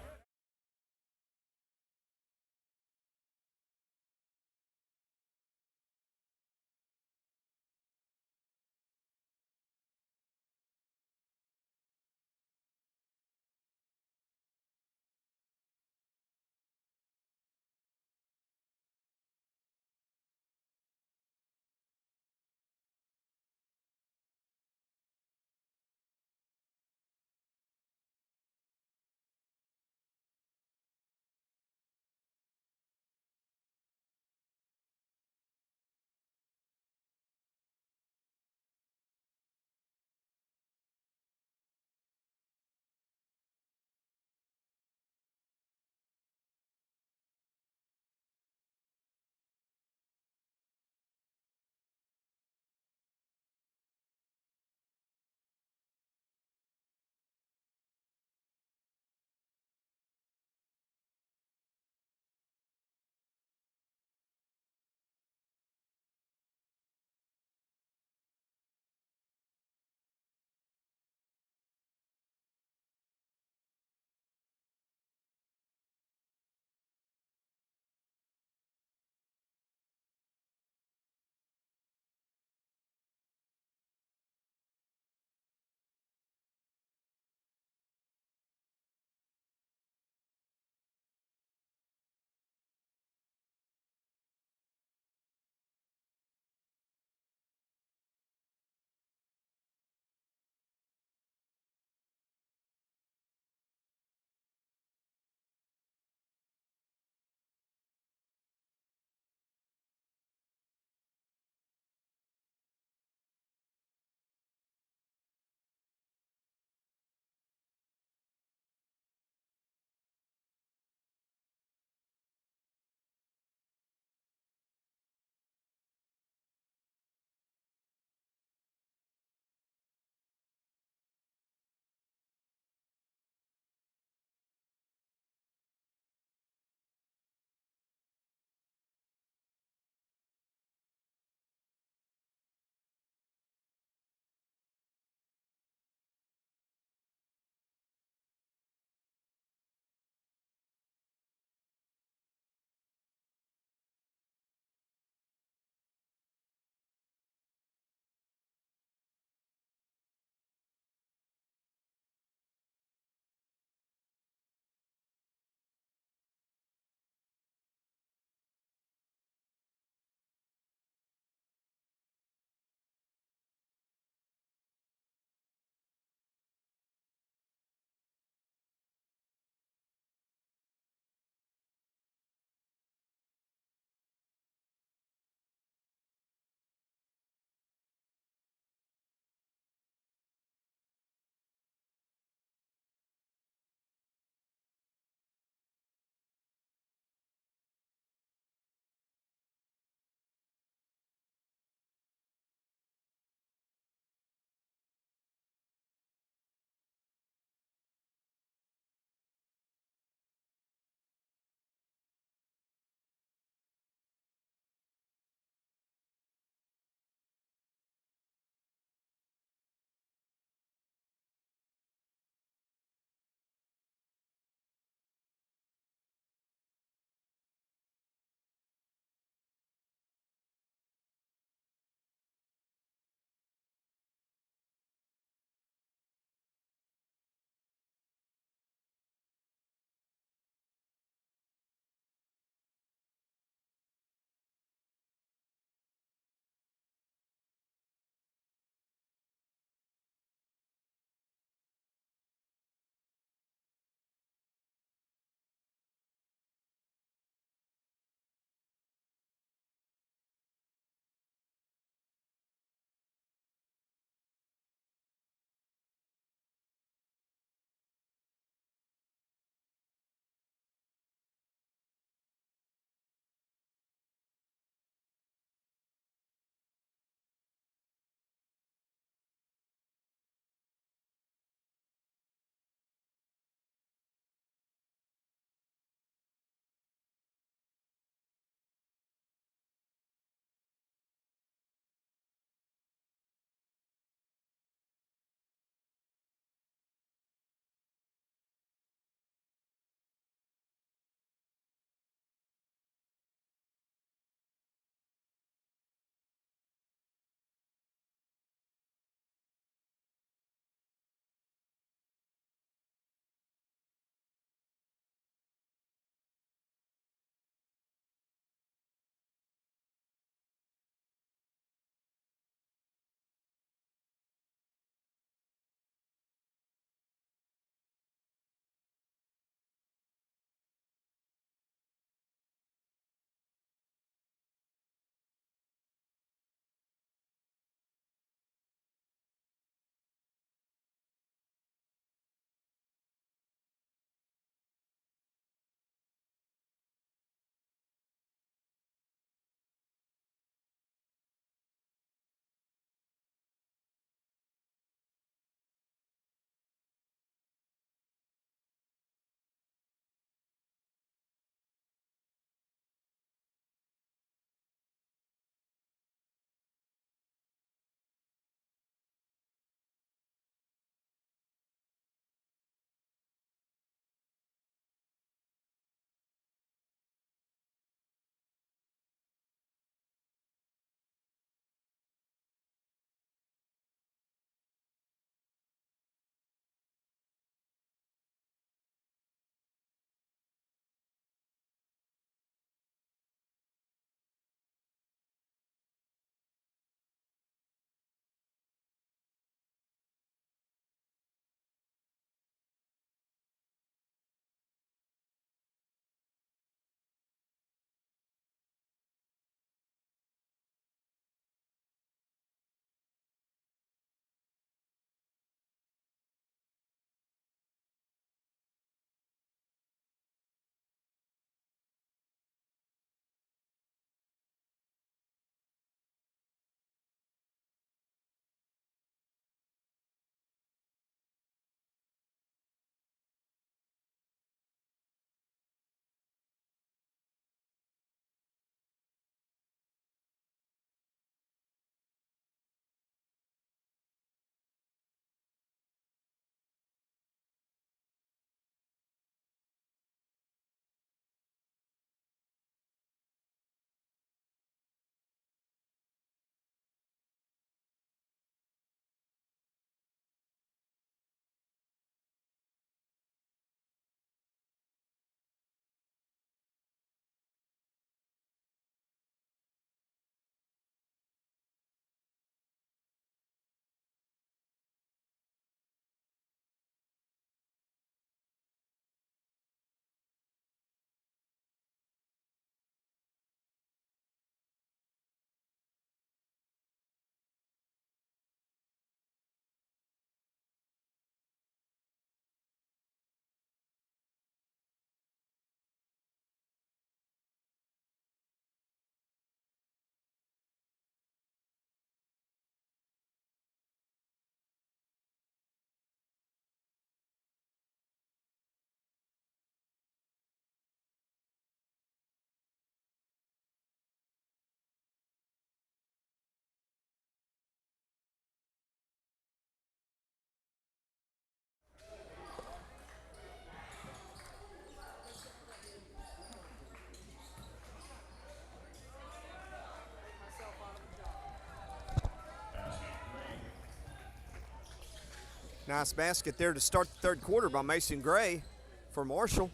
Nice basket there to start the third quarter by Mason Gray for Marshall.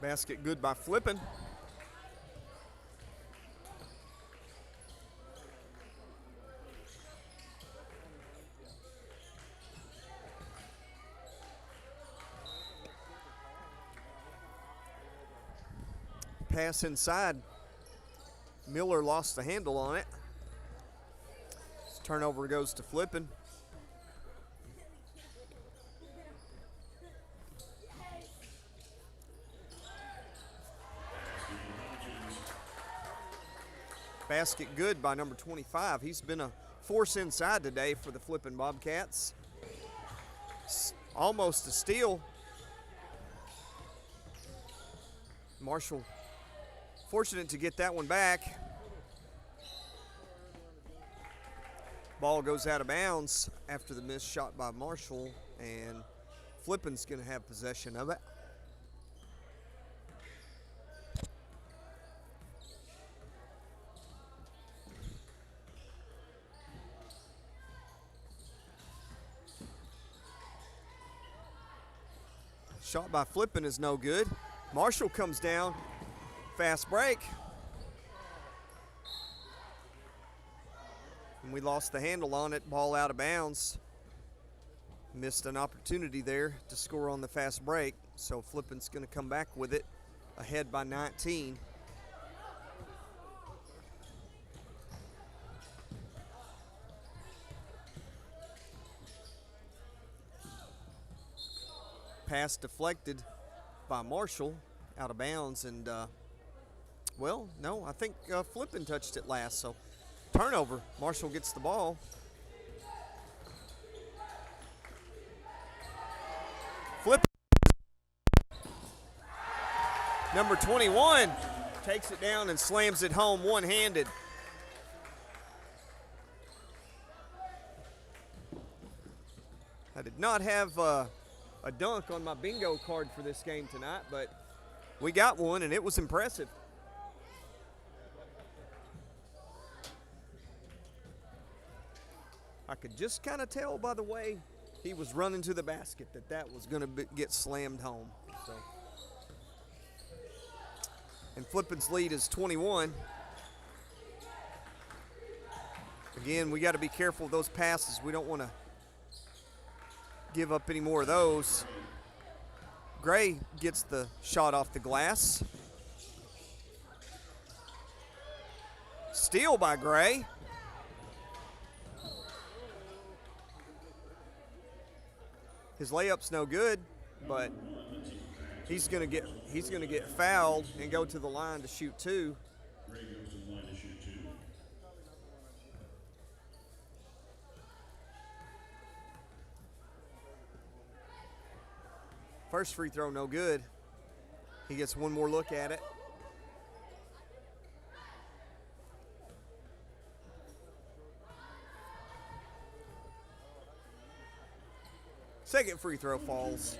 Basket good by Flippin. Pass inside. Miller lost the handle on it. Turnover goes to Flippin. Basket good by number 25. He's been a force inside today for the Flippin Bobcats. Almost a steal. Marshall fortunate to get that one back. Ball goes out of bounds after the missed shot by Marshall, and Flippin's going to have possession of it. Shot by Flippin is no good. Marshall comes down. Fast break. And we lost the handle on it. Ball out of bounds. Missed an opportunity there to score on the fast break. So Flippin's going to come back with it, ahead by 19. Pass deflected by Marshall, out of bounds, and well, no, I think Flippin touched it last, so turnover. Marshall gets the ball. Flippin. Number 21 takes it down and slams it home one-handed. I did not have a dunk on my bingo card for this game tonight, but we got one, and it was impressive. I could just kind of tell by the way he was running to the basket that was going to get slammed home. So. And Flippin's lead is 21. Again, we got to be careful of those passes. We don't want to give up any more of those. Gray gets the shot off the glass. Steal by Gray. His layup's no good, but he's gonna get fouled and go to the line to shoot two. Gray goes to the line to shoot two. First free throw, no good. He gets one more look at it. Second free throw falls.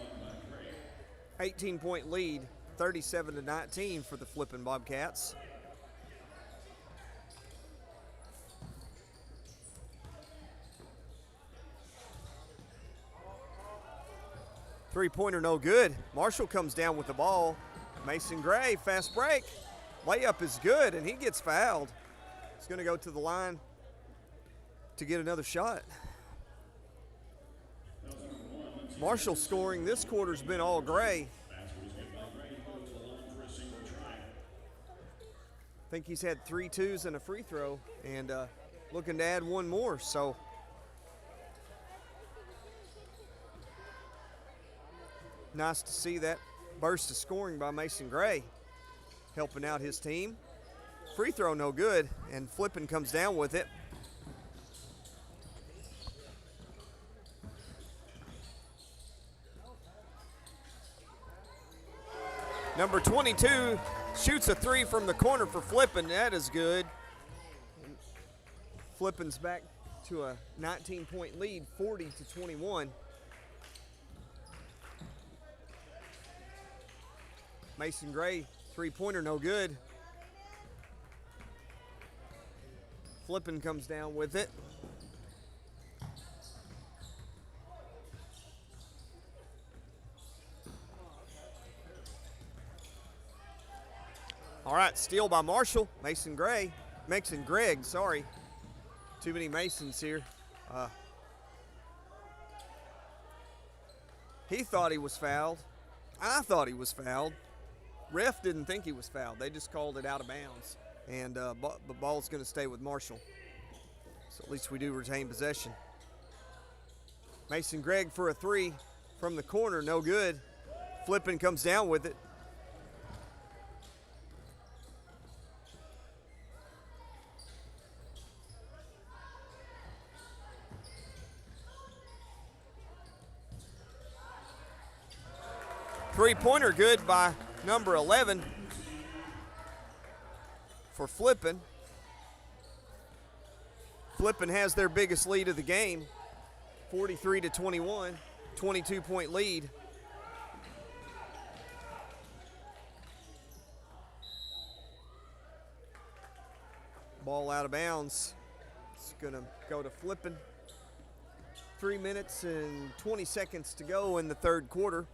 18-point lead, 37-19 for the Flippin Bobcats. Three-pointer no good. Marshall comes down with the ball. Mason Gray, fast break. Layup is good, and he gets fouled. He's going to go to the line to get another shot. Marshall scoring this quarter's been all Gray. I think he's had 3 twos and a free throw, and looking to add one more. So nice to see that burst of scoring by Mason Gray, helping out his team. Free throw no good, and Flippin comes down with it. Number 22 shoots a three from the corner for Flippin. That is good. Flippin's back to a 19-point lead, 40-21. Mason Gray, three-pointer, no good. Flippin comes down with it. All right, steal by Marshall. Mason Gregg, sorry. Too many Masons here. He thought he was fouled. I thought he was fouled. Ref didn't think he was fouled. They just called it out of bounds. And the ball's going to stay with Marshall. So at least we do retain possession. Mason Gregg for a three from the corner, no good. Flippin comes down with it. Three-pointer good by number 11 for Flippin. Flippin has their biggest lead of the game, 43-21, 22-point lead. Ball out of bounds. It's going to go to Flippin. 3 minutes and 20 seconds to go in the third quarter.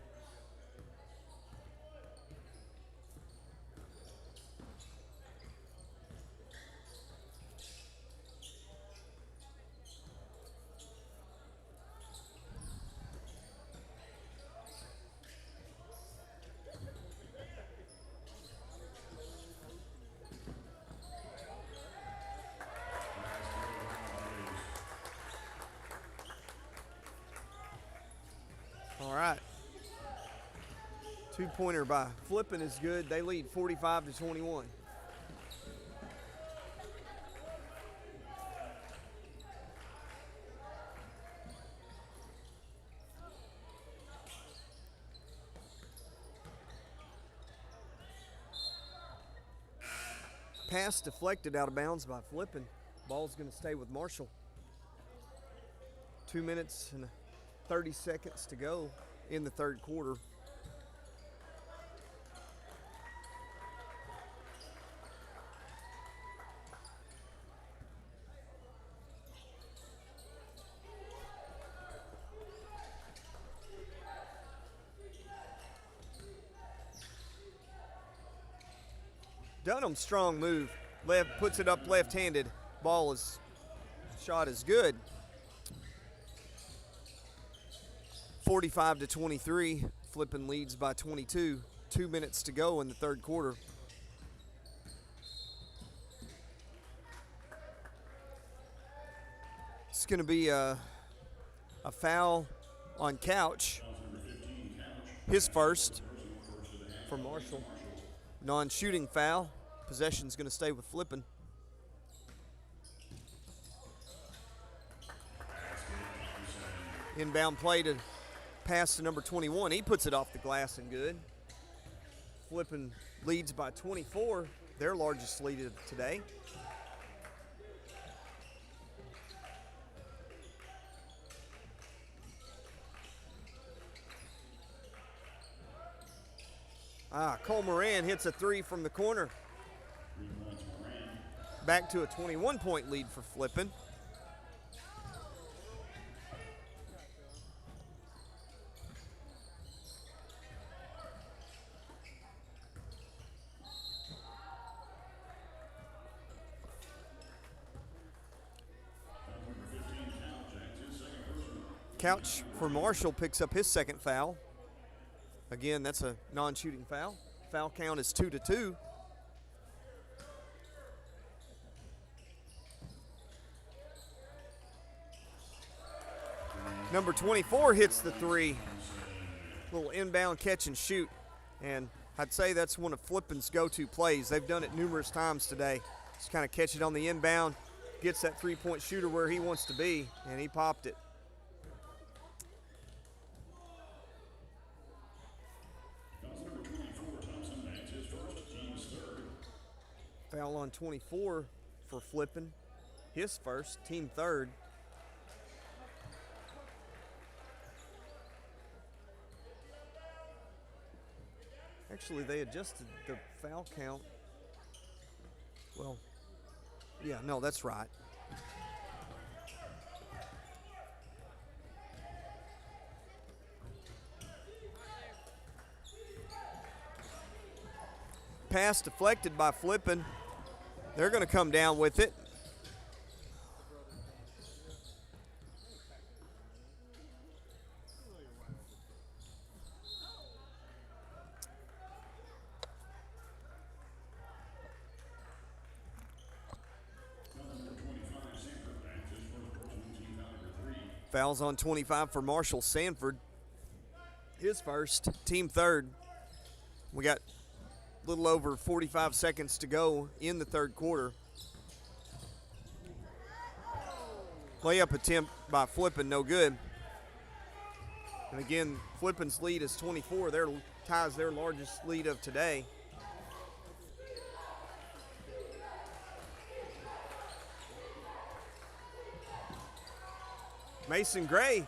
All right. Two-pointer by Flippin is good. They lead 45-21. Pass deflected out of bounds by Flippin. Ball's going to stay with Marshall. 2 minutes and 30 seconds to go in the third quarter. Dunham, strong move. Puts it up left-handed. Shot is good. 45-23. Flippin leads by 22. 2 minutes to go in the third quarter. It's going to be a foul on Couch. His first for Marshall. Non-shooting foul. Possession's going to stay with Flippin. Inbound play to pass to number 21. He puts it off the glass and good. Flippin leads by 24, their largest lead of today. Cole Moran hits a three from the corner. Back to a 21-point lead for Flippin. Couch for Marshall picks up his second foul. Again, that's a non-shooting foul. Foul count is 2-2. Number 24 hits the three. Little inbound catch and shoot. And I'd say that's one of Flippin's go-to plays. They've done it numerous times today. Just kind of catch it on the inbound, gets that three-point shooter where he wants to be, and he popped it. Foul on 24 for Flippin. His first, team third. Actually, they adjusted the foul count. Well, yeah, no, that's right. Pass deflected by Flippin. They're going to come down with it. Fouls on 25 for Marshall Sanford. His first, team third. We got a little over 45 seconds to go in the third quarter. Layup attempt by Flippin, no good. And again, Flippin's lead is 24. Their ties their largest lead of today. Mason Gray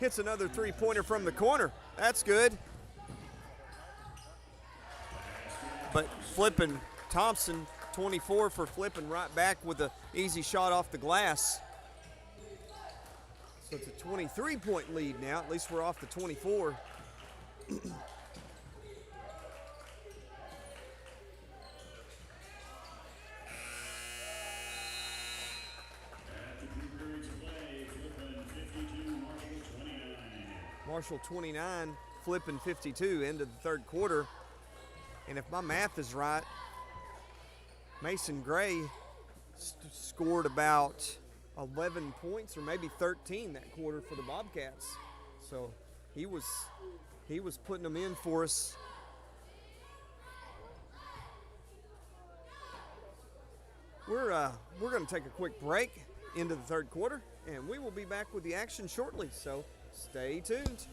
hits another three-pointer from the corner. That's good. But Flippin, Thompson, 24 for Flippin, right back with an easy shot off the glass. So it's a 23-point lead now. At least we're off the 24. Marshall 29, Flippin 52, end of the third quarter. And if my math is right, Mason Gray scored about 11 points or maybe 13 that quarter for the Bobcats. So he was putting them in for us. We're going to take a quick break into the third quarter, and we will be back with the action shortly. So stay tuned.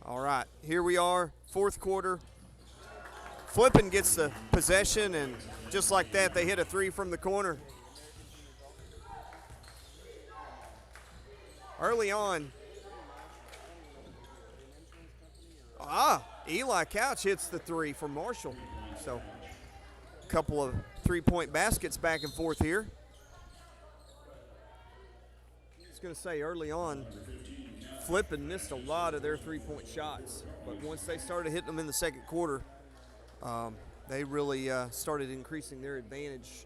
All right, here we are, fourth quarter. Flippin gets the possession, and just like that, they hit a three from the corner. Early on, Eli Couch hits the three for Marshall. So a couple of three-point baskets back and forth here. I was going to say early on, Flippin missed a lot of their three-point shots, but once they started hitting them in the second quarter, they really started increasing their advantage.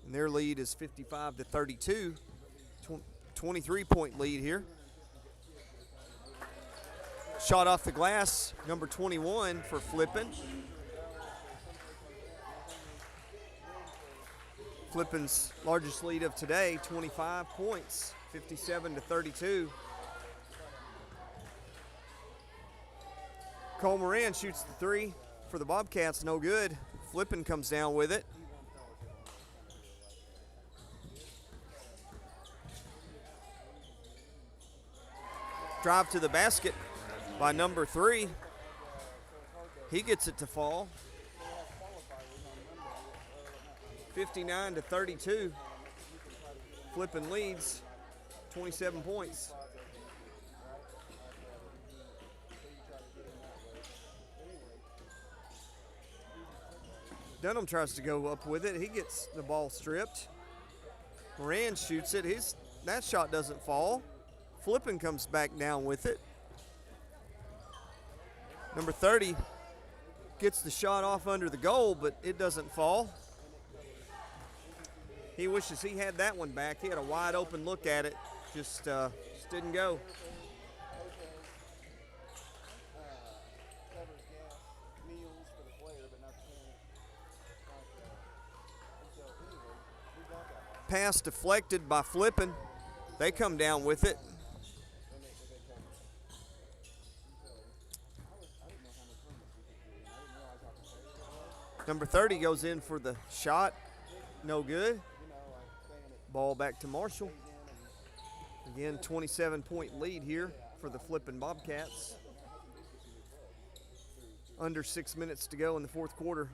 And their lead is 55-32, 23-point lead here. Shot off the glass, number 21 for Flippin. Flippin's largest lead of today, 25 points, 57-32. Cole Moran shoots the three for the Bobcats, no good. Flippin comes down with it. Drive to the basket by number 3. He gets it to fall. 59-32. Flippin leads, 27 points. Dunham tries to go up with it. He gets the ball stripped. Moran shoots it. That shot doesn't fall. Flippin comes back down with it. Number 30 gets the shot off under the goal, but it doesn't fall. He wishes he had that one back. He had a wide open look at it. Just didn't go. Pass deflected by Flippin. They come down with it. Number 30 goes in for the shot. No good. Ball back to Marshall. Again, 27-point lead here for the Flippin Bobcats. Under 6 minutes to go in the fourth quarter.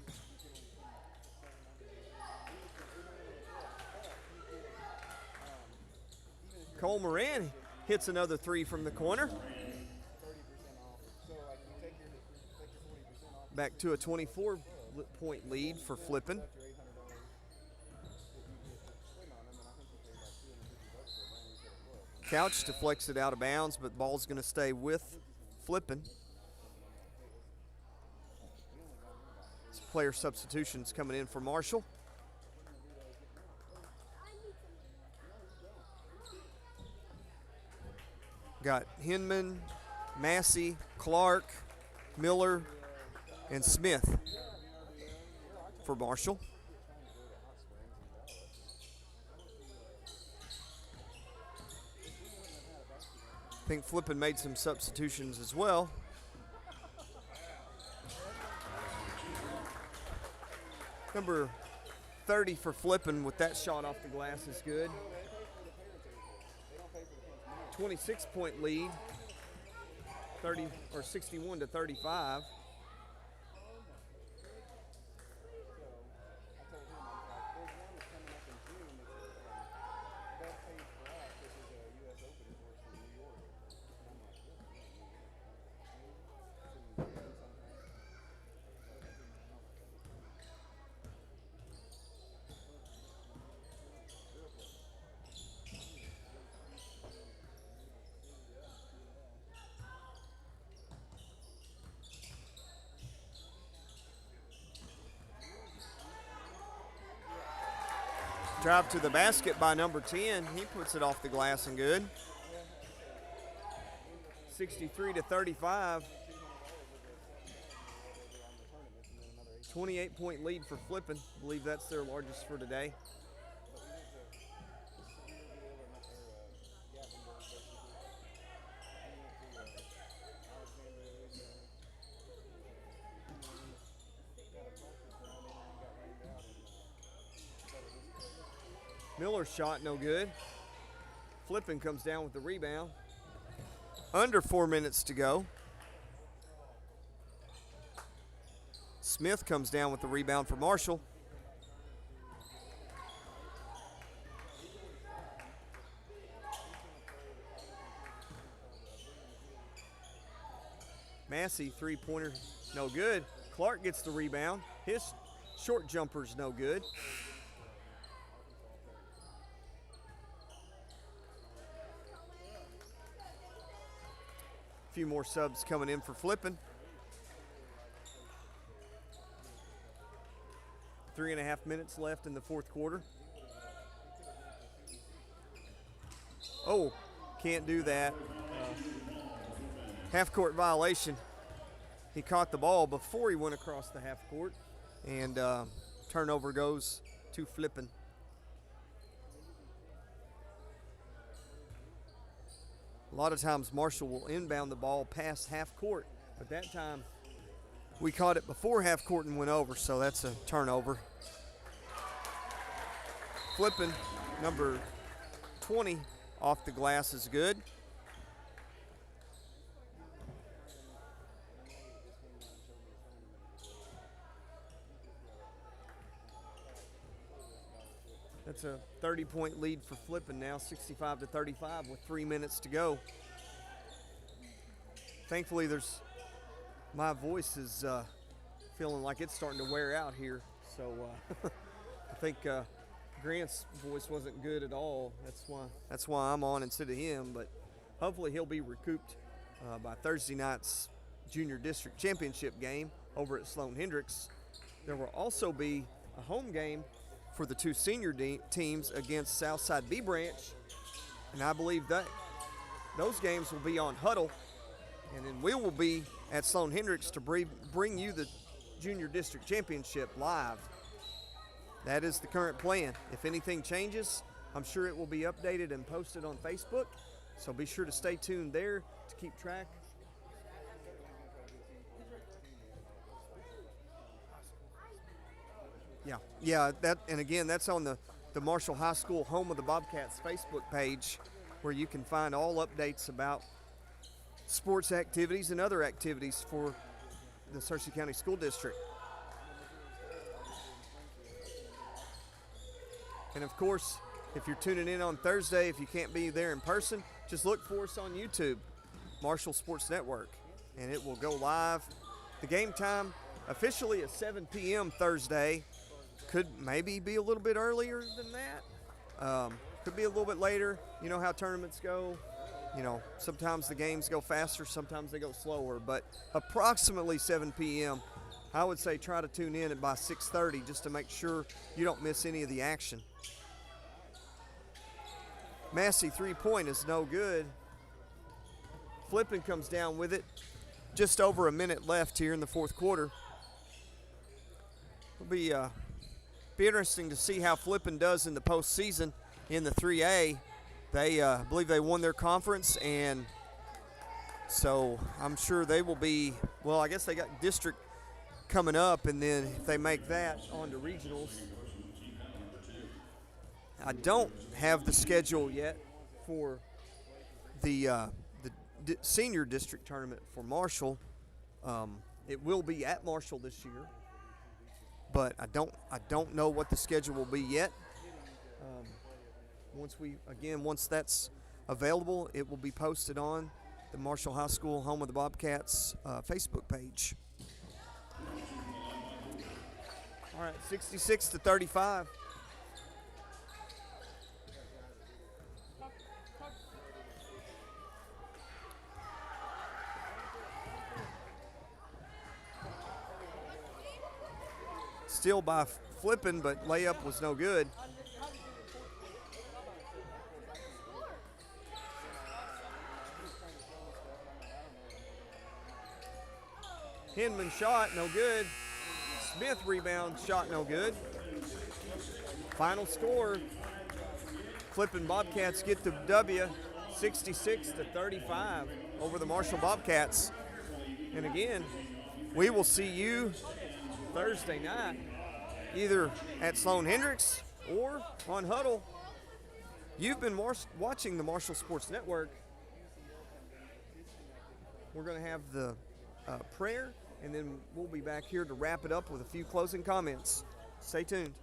Cole Moran hits another three from the corner. Back to a 24-point lead for Flippin. Couch deflects it out of bounds, but ball's going to stay with Flippin. Player substitutions coming in for Marshall. Got Hinman, Massey, Clark, Miller, and Smith for Marshall. I think Flippin made some substitutions as well. Number 30 for Flippin with that shot off the glass is good. 26-point lead, 61 to 35. Drive to the basket by number 10. He puts it off the glass and good. 63 to 35. 28-point lead for Flippin. I believe that's their largest for today. Miller's shot no good. Flippin comes down with the rebound. Under 4 minutes to go. Smith comes down with the rebound for Marshall. Massey, three-pointer, no good. Clark gets the rebound. His short jumper's no good. A few more subs coming in for Flippin. 3.5 minutes left in the fourth quarter. Oh, can't do that. Half-court violation. He caught the ball before he went across the half court, and turnover goes to Flippin. A lot of times Marshall will inbound the ball past half court, but that time we caught it before half court and went over, so that's a turnover. Flippin, number 20, off the glass is good. That's a 30-point lead for Flippin now, 65 to 35 with 3 minutes to go. Thankfully, my voice is feeling like it's starting to wear out here. So I think Grant's voice wasn't good at all. That's why I'm on instead of him. But hopefully he'll be recouped by Thursday night's Junior District Championship game over at Sloan Hendricks. There will also be a home game for the two senior teams against Southside B Branch, and I believe that those games will be on Huddle, and then we will be at Sloan Hendricks to bring you the Junior District Championship live. That is the current plan. If anything changes, I'm sure it will be updated and posted on Facebook, so be sure to stay tuned there to keep track. Yeah, and again, that's on the Marshall High School Home of the Bobcats Facebook page, where you can find all updates about sports activities and other activities for the Searcy County School District. And of course, if you're tuning in on Thursday, if you can't be there in person, just look for us on YouTube, Marshall Sports Network, and it will go live. The game time officially at 7 p.m. Thursday. Could maybe be a little bit earlier than that. Could be a little bit later. You know how tournaments go. You know, sometimes the games go faster, sometimes they go slower. But approximately 7 p.m., I would say try to tune in at by 6:30 just to make sure you don't miss any of the action. Massey three-point is no good. Flippin comes down with it. Just over a minute left here in the fourth quarter. It'll be interesting to see how Flippin does in the postseason in the 3A. They believe they won their conference, and so I'm sure they will be, well, I guess they got district coming up, and then if they make that on to regionals. I don't have the schedule yet for the senior district tournament for Marshall. It will be at Marshall this year, but I don't know what the schedule will be yet. Once that's available, it will be posted on the Marshall High School Home of the Bobcats Facebook page. All right, 66-35. Still by Flippin, but layup was no good. Hinman shot, no good. Smith rebound, shot no good. Final score, Flippin Bobcats get the W, 66-35 over the Marshall Bobcats. And again, we will see you Thursday night, either at Sloan Hendricks or on Huddle. You've been watching the Marshall Sports Network. We're going to have the prayer, and then we'll be back here to wrap it up with a few closing comments. Stay tuned.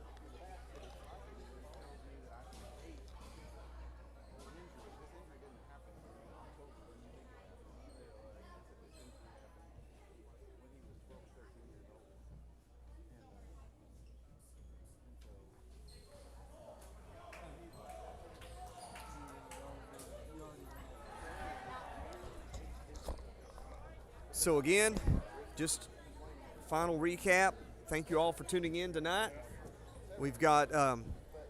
So again, just final recap. Thank you all for tuning in tonight. We've got,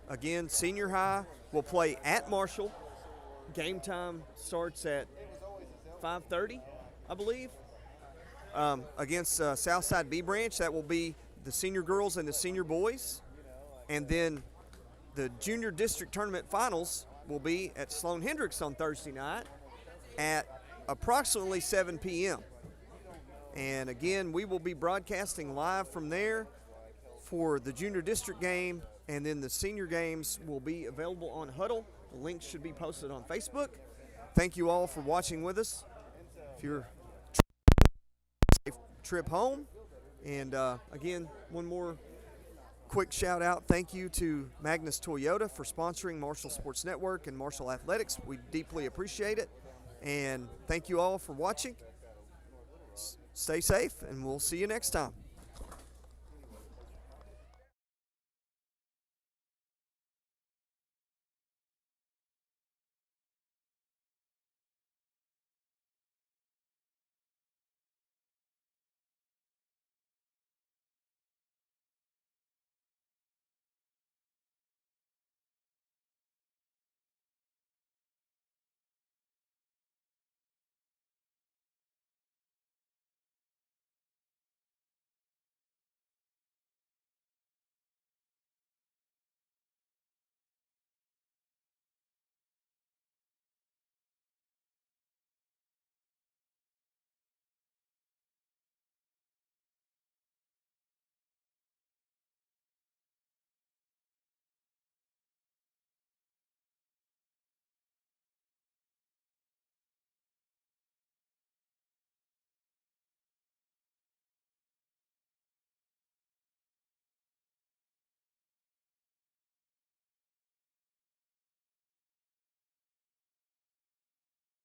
again, senior high will play at Marshall. Game time starts at 5:30, I believe, against Southside B Branch. That will be the senior girls and the senior boys. And then the junior district tournament finals will be at Sloan Hendricks on Thursday night at approximately 7 p.m. And again, we will be broadcasting live from there for the junior district game, and then the senior games will be available on Huddle. The link should be posted on Facebook. Thank you all for watching with us. If you're safe trip home, and again, one more quick shout out. Thank you to Magnus Toyota for sponsoring Marshall Sports Network and Marshall Athletics. We deeply appreciate it, and thank you all for watching. Stay safe, and we'll see you next time.